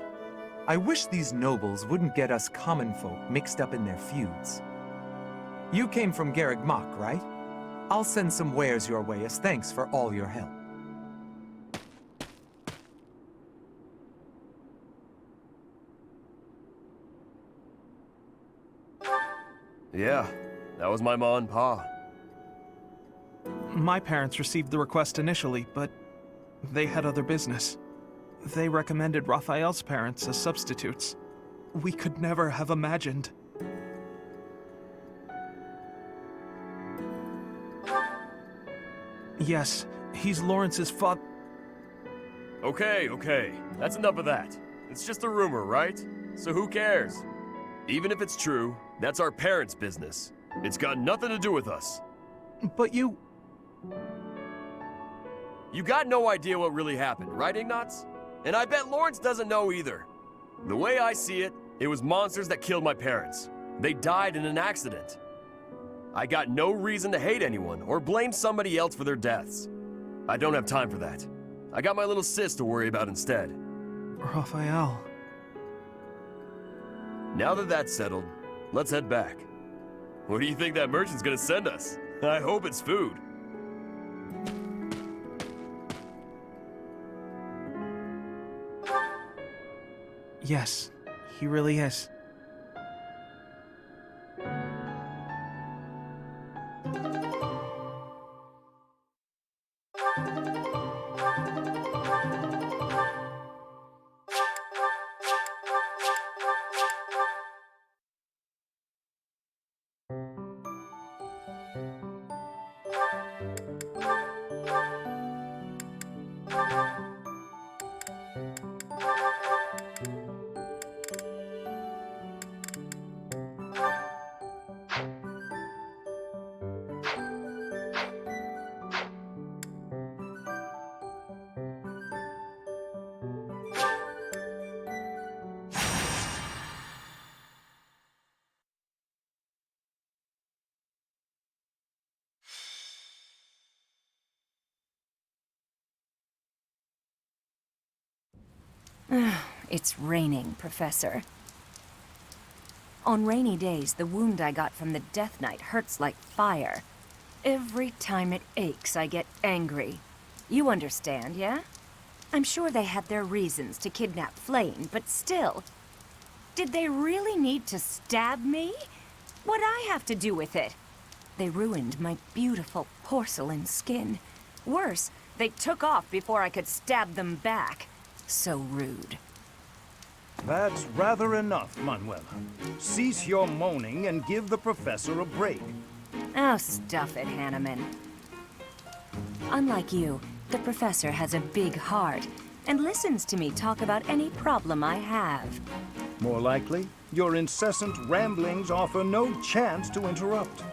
Speaker 14: I wish these nobles wouldn't get us common folk mixed up in their feuds. You came from Garreg Mach, right? I'll send some wares your way as thanks for all your help.
Speaker 5: Yeah, that was my ma and pa.
Speaker 12: My parents received the request initially, but they had other business. They recommended Raphael's parents as substitutes. We could never have imagined. Yes, he's Lawrence's father.
Speaker 5: Okay. That's enough of that. It's just a rumor, right? So who cares? Even if it's true, that's our parents' business. It's got nothing to do with us.
Speaker 12: But you...
Speaker 5: You got no idea what really happened, right, Ignatz? And I bet Lawrence doesn't know either. The way I see it, it was monsters that killed my parents. They died in an accident. I got no reason to hate anyone or blame somebody else for their deaths. I don't have time for that. I got my little sis to worry about instead.
Speaker 12: Raphael...
Speaker 5: Now that that's settled, let's head back. What do you think that merchant's gonna send us? I hope it's food.
Speaker 12: Yes, he really is.
Speaker 6: It's raining, Professor. On rainy days, the wound I got from the Death Knight hurts like fire. Every time it aches, I get angry. You understand, yeah? I'm sure they had their reasons to kidnap Flame, but still. Did they really need to stab me? What'd I have to do with it? They ruined my beautiful porcelain skin. Worse, they took off before I could stab them back. So rude.
Speaker 15: That's rather enough, Manuela. Cease your moaning and give the professor a break.
Speaker 6: Oh, stuff it, Hanneman. Unlike you, the professor has a big heart and listens to me talk about any problem I have.
Speaker 15: More likely, your incessant ramblings offer no chance to interrupt.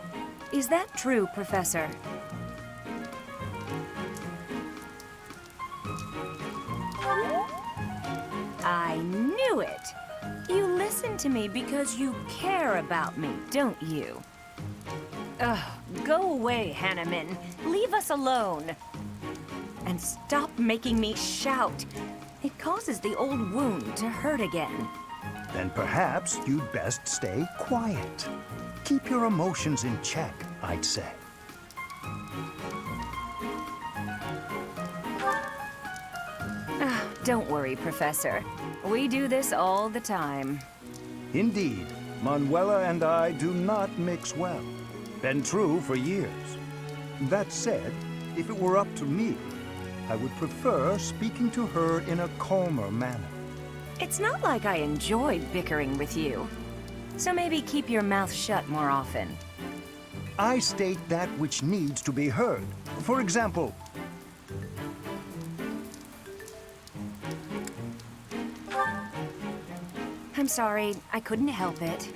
Speaker 6: Is that true, Professor? I knew it! You listen to me because you care about me, don't you? Ugh, go away, Hanneman. Leave us alone. And stop making me shout. It causes the old wound to hurt again.
Speaker 15: Then perhaps you'd best stay quiet. Keep your emotions in check, I'd say.
Speaker 6: Don't worry, Professor. We do this all the time.
Speaker 15: Indeed, Manuela and I do not mix well. Been true for years. That said, if it were up to me, I would prefer speaking to her in a calmer manner.
Speaker 6: It's not like I enjoy bickering with you. So maybe keep your mouth shut more often.
Speaker 15: I state that which needs to be heard. For example,
Speaker 6: I'm sorry, I couldn't help it.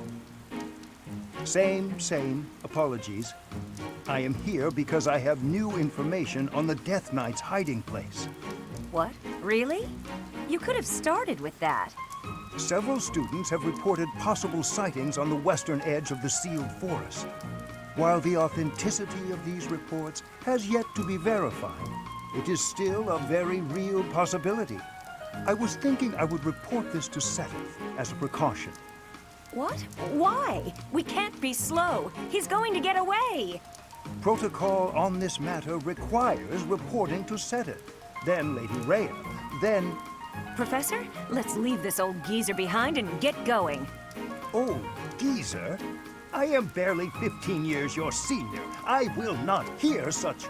Speaker 15: same. Apologies. I am here because I have new information on the Death Knight's hiding place.
Speaker 6: What? Really? You could have started with that.
Speaker 15: Several students have reported possible sightings on the western edge of the sealed forest. While the authenticity of these reports has yet to be verified, it is still a very real possibility. I was thinking I would report this to Seteth as a precaution.
Speaker 6: What? Why? We can't be slow. He's going to get away.
Speaker 15: Protocol on this matter requires reporting to Seteth, then Lady Rhea, then...
Speaker 6: Professor, let's leave this old geezer behind and get going.
Speaker 15: Oh, geezer? I am barely 15 years your senior. I will not hear such...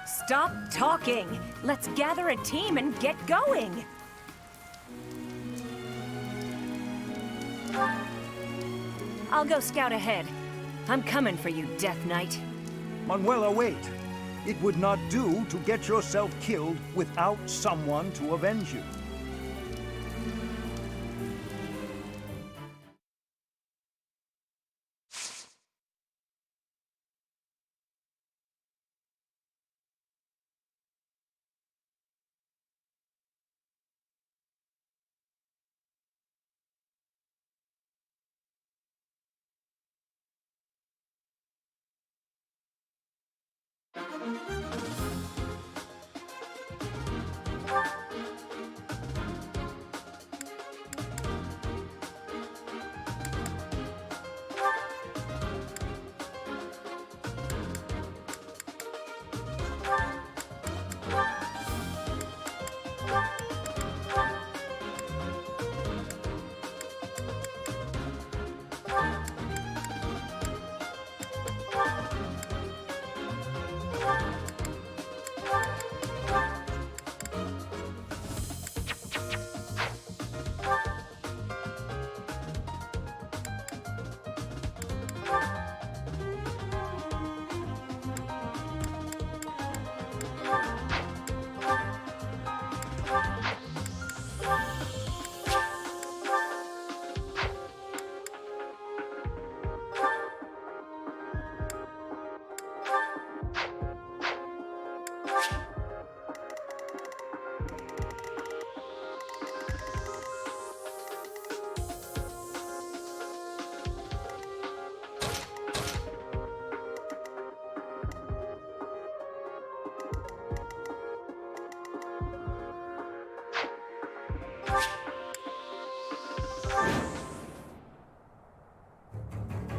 Speaker 6: Stop talking. Let's gather a team and get going. I'll go scout ahead. I'm coming for you, Death Knight.
Speaker 15: Manuela, wait. It would not do to get yourself killed without someone to avenge you.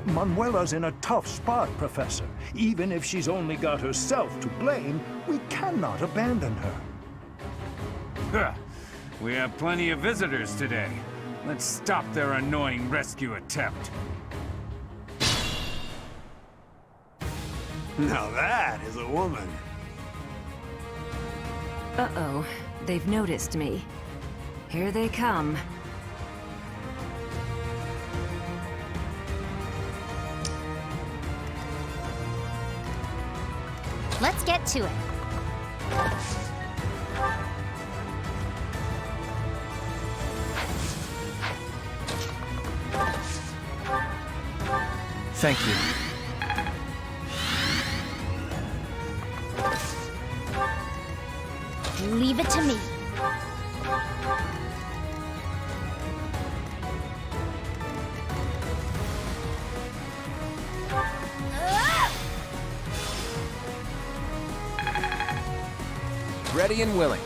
Speaker 15: Manuela's in a tough spot, Professor. Even if she's only got herself to blame, we cannot abandon her.
Speaker 16: Huh. We have plenty of visitors today. Let's stop their annoying rescue attempt.
Speaker 17: Now that is a woman.
Speaker 6: Uh-oh. They've noticed me. Here they come.
Speaker 11: Let's get to it.
Speaker 9: Thank you.
Speaker 11: Leave it to me.
Speaker 4: ready and willing.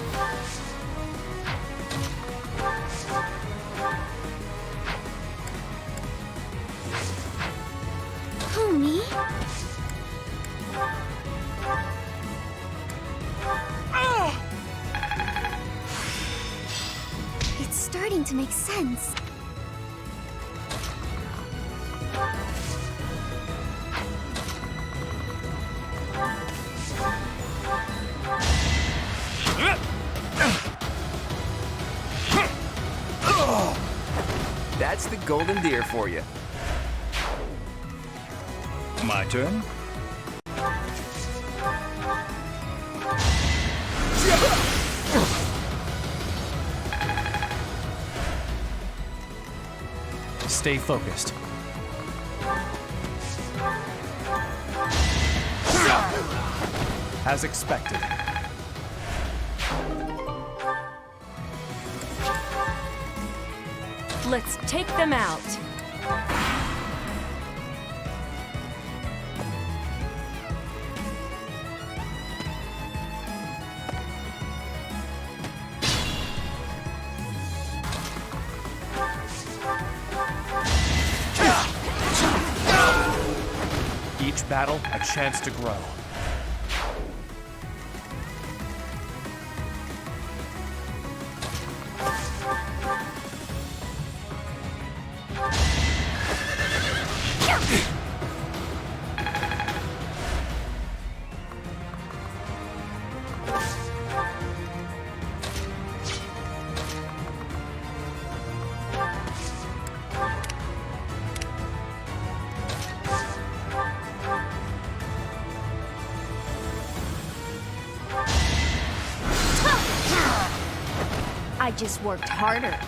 Speaker 2: Who, me? It's starting to make sense.
Speaker 4: That's the golden deer for you.
Speaker 16: My turn?
Speaker 9: Stay focused. As expected.
Speaker 6: Let's take them out.
Speaker 9: Each battle, a chance to grow.
Speaker 2: I just worked harder.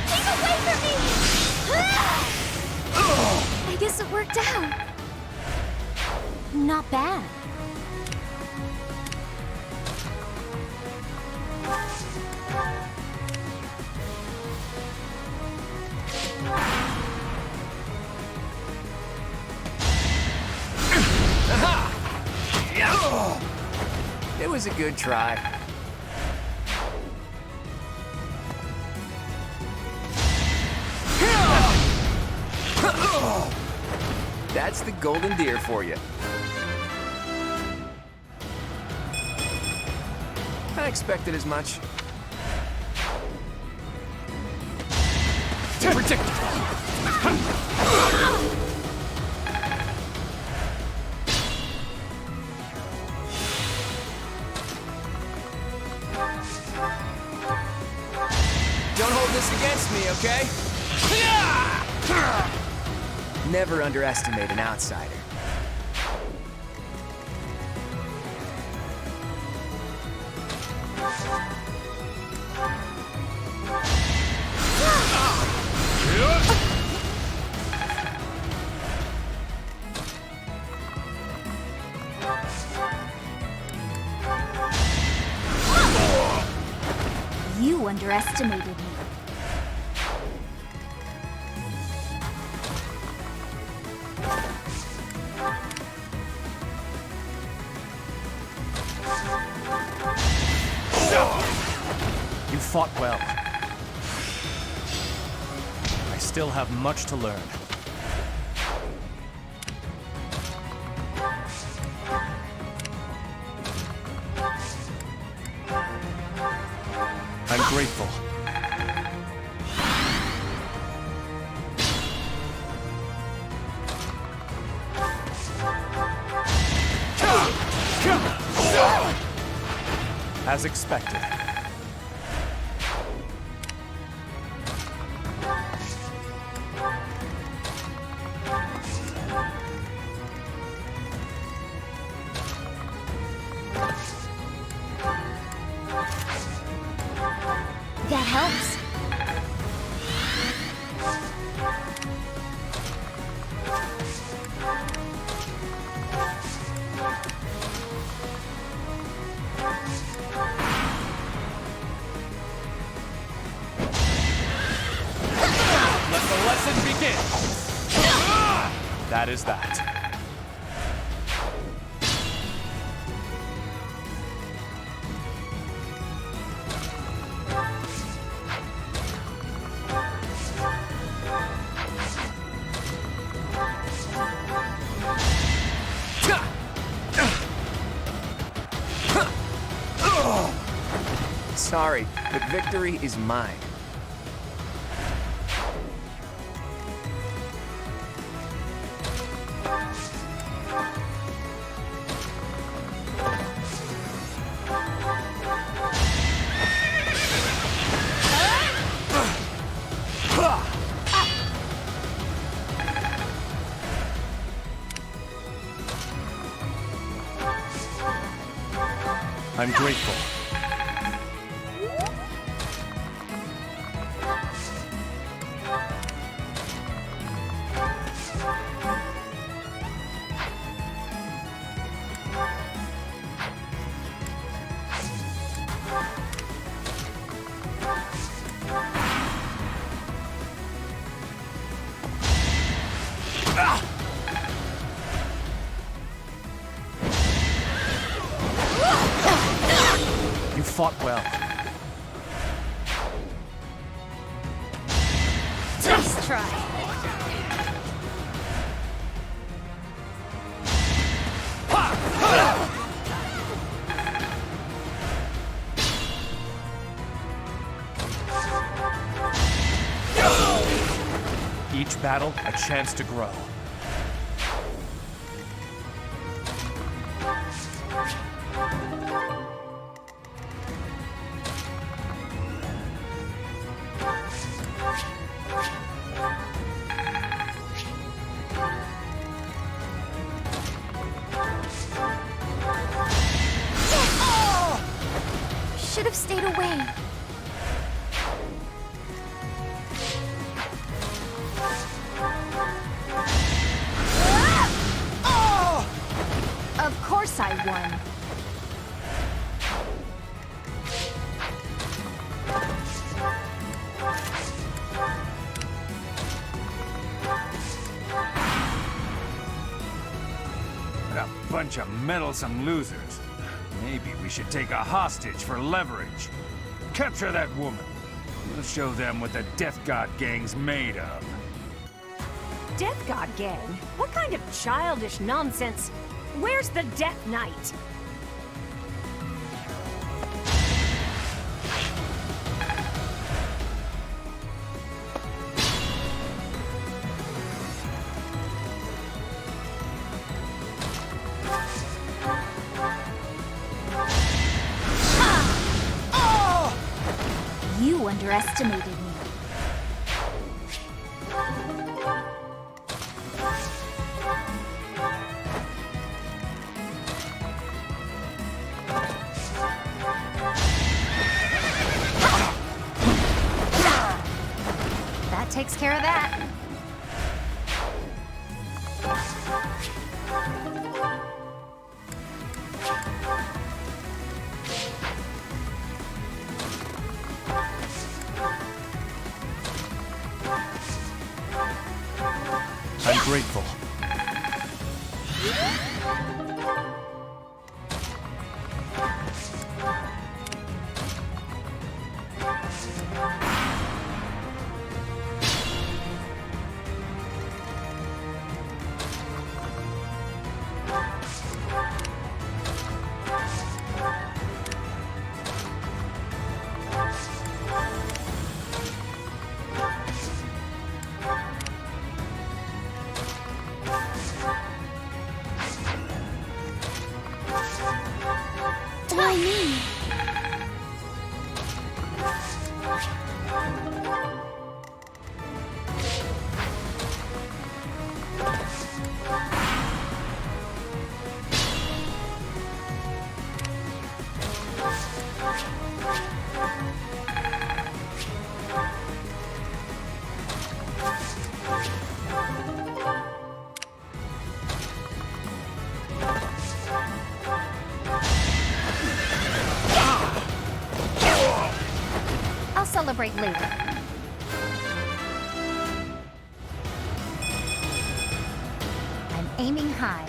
Speaker 2: Keep away from me! I guess it worked out. Not bad.
Speaker 4: It was a good try. That's the golden deer for you. I expected as much.
Speaker 9: Predictable.
Speaker 4: Don't hold this against me, okay? Never underestimate an outsider.
Speaker 2: You underestimated me.
Speaker 9: You fought well. I still have much to learn. I'm grateful. As expected.
Speaker 2: That helps.
Speaker 9: Let the lesson begin. That is that.
Speaker 4: sorry, but victory is mine.
Speaker 9: I'm grateful. You fought well.
Speaker 11: Nice try.
Speaker 9: Each battle, a chance to grow.
Speaker 2: Should have stayed away. Of course I won.
Speaker 16: What a bunch of meddlesome losers. Maybe we should take a hostage for leverage. Capture that woman. We'll show them what the Death God Gang's made of.
Speaker 6: Death God Gang? What kind of childish nonsense? Where's the Death Knight?
Speaker 2: You underestimated me.
Speaker 11: That takes care of that.
Speaker 9: I'm grateful.
Speaker 2: Why me?
Speaker 11: I'll celebrate later. I'm aiming high.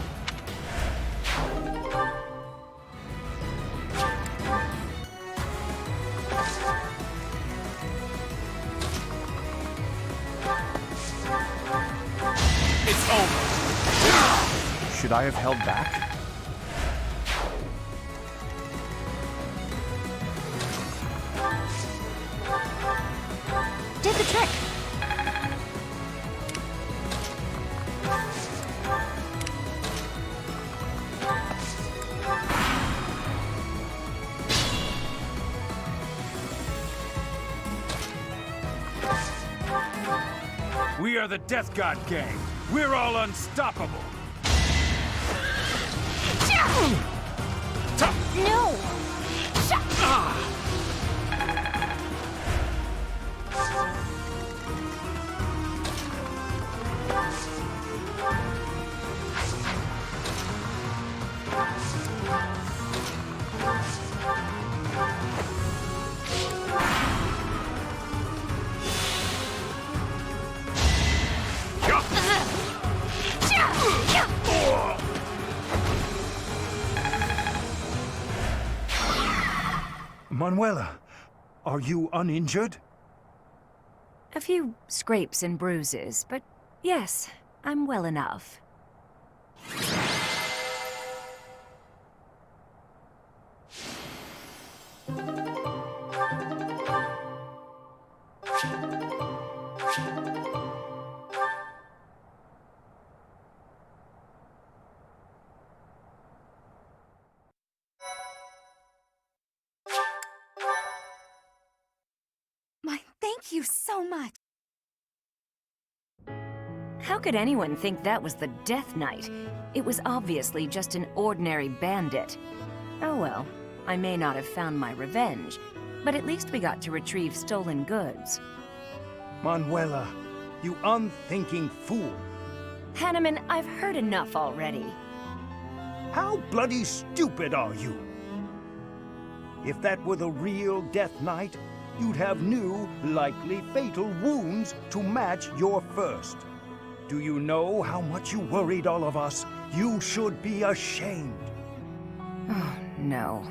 Speaker 9: It's over. Should I have held back?
Speaker 16: We are the Death God Gang. We're all unstoppable.
Speaker 2: No!
Speaker 15: Manuela, are you uninjured?
Speaker 6: A few scrapes and bruises, but yes, I'm well enough.
Speaker 18: Thank you so much.
Speaker 6: How could anyone think that was the Death Knight? It was obviously just an ordinary bandit. Oh well, I may not have found my revenge, but at least we got to retrieve stolen goods.
Speaker 15: Manuela, you unthinking fool.
Speaker 6: Hanneman, I've heard enough already.
Speaker 15: How bloody stupid are you? If that were the real Death Knight, you'd have new, likely fatal wounds to match your first. Do you know how much you worried all of us? You should be ashamed.
Speaker 6: Oh, no.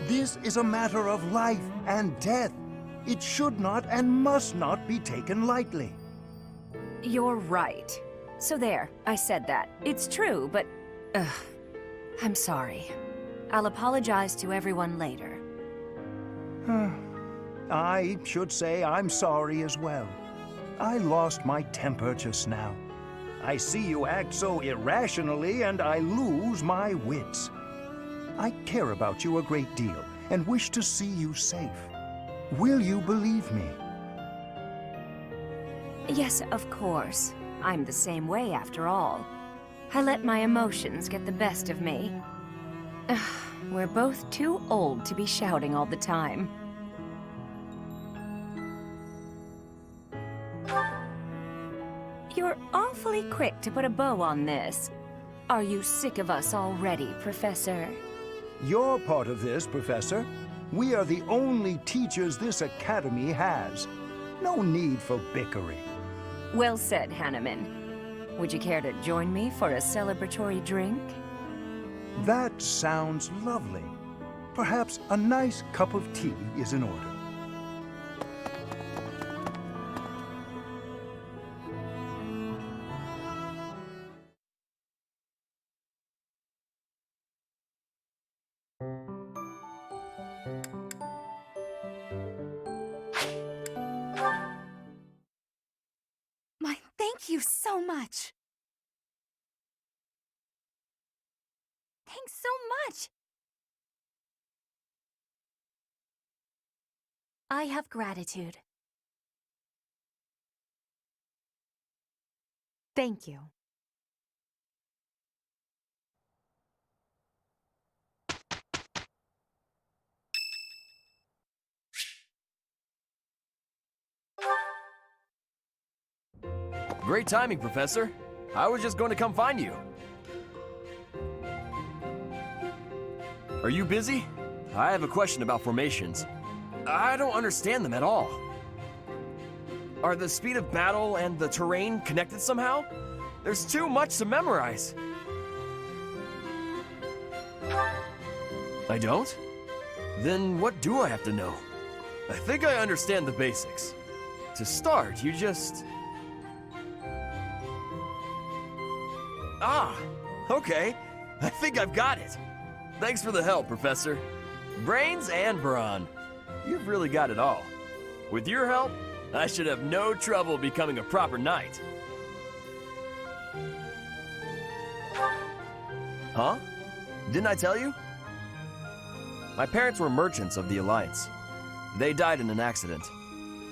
Speaker 15: This is a matter of life and death. It should not and must not be taken lightly.
Speaker 6: You're right. So there, I said that. It's true, but... I'm sorry. I'll apologize to everyone later.
Speaker 15: I should say I'm sorry as well. I lost my temper just now. I see you act so irrationally and I lose my wits. I care about you a great deal and wish to see you safe. Will you believe me?
Speaker 6: Yes, of course. I'm the same way after all. I let my emotions get the best of me. We're both too old to be shouting all the time. You're awfully quick to put a bow on this. Are you sick of us already, Professor?
Speaker 15: You're part of this, Professor. We are the only teachers this academy has. No need for bickering.
Speaker 6: Well said, Hanneman. Would you care to join me for a celebratory drink?
Speaker 15: That sounds lovely. Perhaps a nice cup of tea is in order.
Speaker 18: Thank you so much. Thanks so much.
Speaker 2: I have gratitude.
Speaker 18: Thank you.
Speaker 5: Great timing, Professor. I was just going to come find you. Are you busy? I have a question about formations. I don't understand them at all. Are the speed of battle and the terrain connected somehow? There's too much to memorize. I don't? Then what do I have to know? I think I understand the basics. To start, you just... Ah, okay. I think I've got it. Thanks for the help, Professor. Brains and brawn. You've really got it all. With your help, I should have no trouble becoming a proper knight. Huh? Didn't I tell you? My parents were merchants of the Alliance. They died in an accident.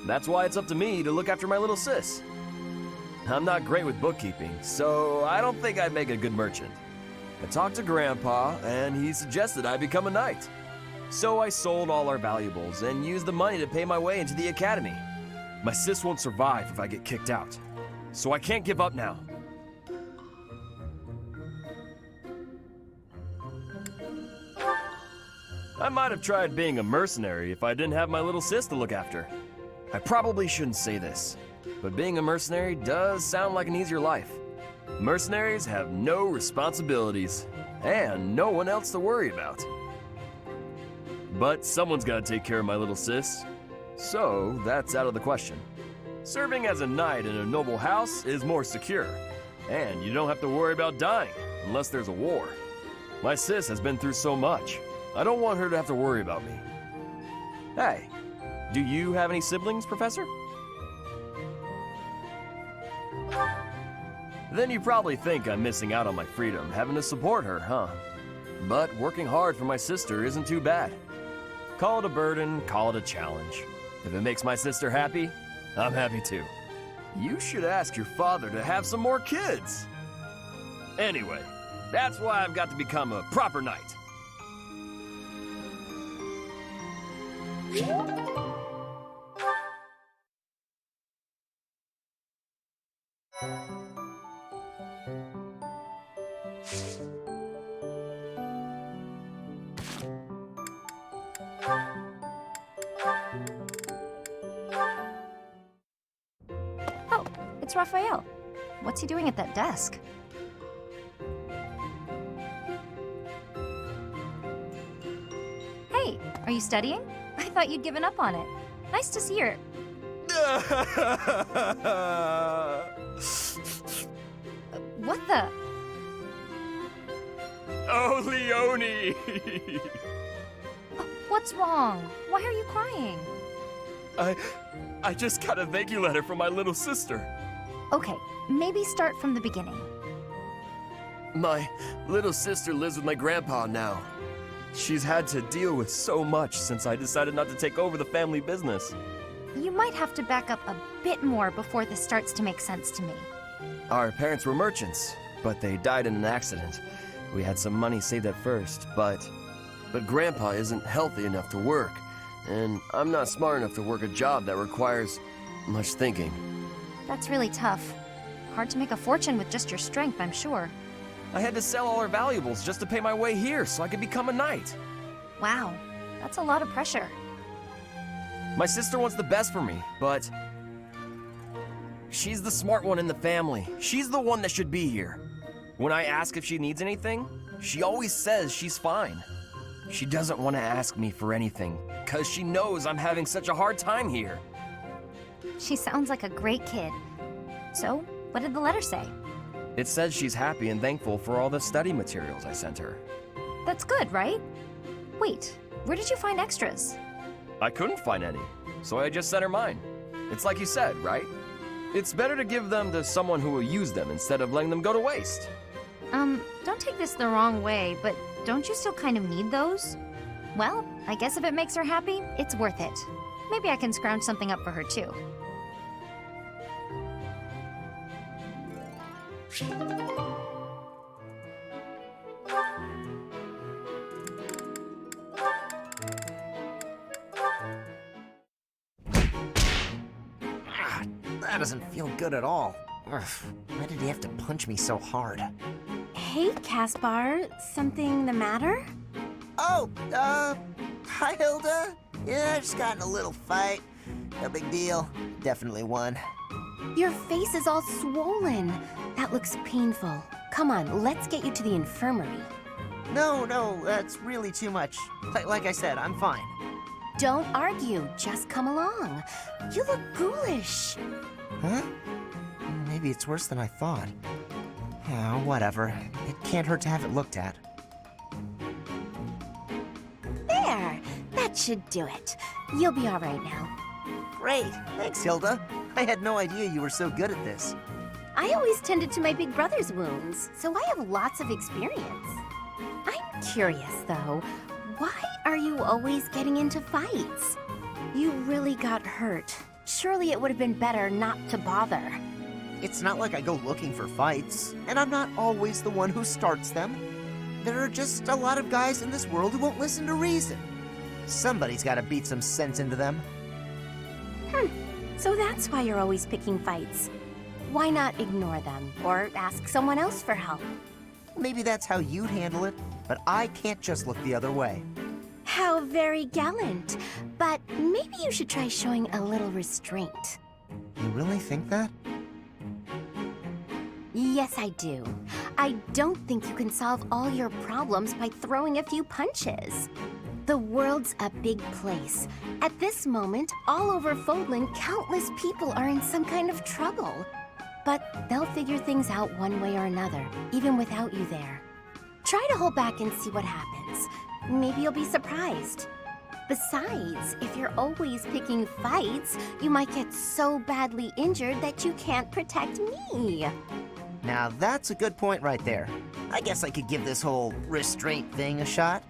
Speaker 5: That's why it's up to me to look after my little sis. I'm not great with bookkeeping, so I don't think I'd make a good merchant. I talked to Grandpa, and he suggested I become a knight. So I sold all our valuables and used the money to pay my way into the academy. My sis won't survive if I get kicked out, so I can't give up now. I might have tried being a mercenary if I didn't have my little sis to look after. I probably shouldn't say this, but being a mercenary does sound like an easier life. Mercenaries have no responsibilities, and no one else to worry about. But someone's gotta take care of my little sis, so that's out of the question. Serving as a knight in a noble house is more secure, and you don't have to worry about dying unless there's a war. My sis has been through so much. I don't want her to have to worry about me. Hey, do you have any siblings, Professor? Then you probably think I'm missing out on my freedom, having to support her, huh? But working hard for my sister isn't too bad. Call it a burden, call it a challenge. If it makes my sister happy, I'm happy too. You should ask your father to have some more kids. Anyway, that's why I've got to become a proper knight.
Speaker 11: Oh, it's Raphael. What's he doing at that desk? Hey, are you studying? I thought you'd given up on it. Nice to see her. What the?
Speaker 5: Oh, Leone!
Speaker 11: What's wrong? Why are you crying?
Speaker 5: I just got a thank you letter from my little sister.
Speaker 11: Okay, maybe start from the beginning.
Speaker 5: My little sister lives with my grandpa now. She's had to deal with so much since I decided not to take over the family business.
Speaker 11: You might have to back up a bit more before this starts to make sense to me.
Speaker 5: Our parents were merchants, but they died in an accident. We had some money saved at first, but Grandpa isn't healthy enough to work, and I'm not smart enough to work a job that requires much thinking.
Speaker 11: That's really tough. Hard to make a fortune with just your strength, I'm sure.
Speaker 5: I had to sell all our valuables just to pay my way here so I could become a knight.
Speaker 11: Wow, that's a lot of pressure.
Speaker 5: My sister wants the best for me, but she's the smart one in the family. She's the one that should be here. When I ask if she needs anything, she always says she's fine. She doesn't want to ask me for anything, because she knows I'm having such a hard time here.
Speaker 11: She sounds like a great kid. So, what did the letter say?
Speaker 5: It says she's happy and thankful for all the study materials I sent her.
Speaker 11: That's good, right? Wait, where did you find extras?
Speaker 5: I couldn't find any, so I just sent her mine. It's like you said, right? It's better to give them to someone who will use them instead of letting them go to waste.
Speaker 11: Don't take this the wrong way, but don't you still kind of need those? Well, I guess if it makes her happy, it's worth it. Maybe I can scrounge something up for her too.
Speaker 10: That doesn't feel good at all. Ugh, why did he have to punch me so hard?
Speaker 8: Hey, Caspar, something the matter?
Speaker 19: Oh, hi, Hilda. Yeah, I just got in a little fight. No big deal. Definitely won.
Speaker 8: Your face is all swollen. That looks painful. Come on, let's get you to the infirmary.
Speaker 19: No, that's really too much. Like I said, I'm fine.
Speaker 8: Don't argue, just come along. You look ghoulish.
Speaker 10: Huh? Maybe it's worse than I thought. Oh, whatever. It can't hurt to have it looked at.
Speaker 8: There, that should do it. You'll be all right now.
Speaker 19: Great. Thanks, Hilda. I had no idea you were so good at this.
Speaker 8: I always tended to my big brother's wounds, so I have lots of experience. I'm curious, though. Why
Speaker 2: are you always getting into fights? You really got hurt. Surely it would have been better not to bother.
Speaker 10: It's not like I go looking for fights, and I'm not always the one who starts them. There are just a lot of guys in this world who won't listen to reason. Somebody's gotta beat some sense into them.
Speaker 2: So that's why you're always picking fights. Why not ignore them, or ask someone else for help?
Speaker 10: Maybe that's how you'd handle it, but I can't just look the other way.
Speaker 2: How very gallant. But maybe you should try showing a little restraint.
Speaker 10: You really think that?
Speaker 2: Yes, I do. I don't think you can solve all your problems by throwing a few punches. The world's a big place. At this moment, all over Fodlan, countless people are in some kind of trouble. But they'll figure things out one way or another, even without you there. Try to hold back and see what happens. Maybe you'll be surprised. Besides, if you're always picking fights, you might get so badly injured that you can't protect me.
Speaker 10: Now that's a good point right there. I guess I could give this whole restraint thing a shot.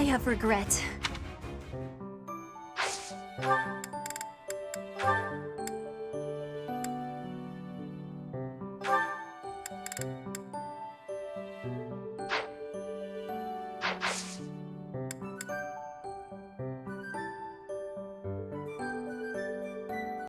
Speaker 8: I have regret.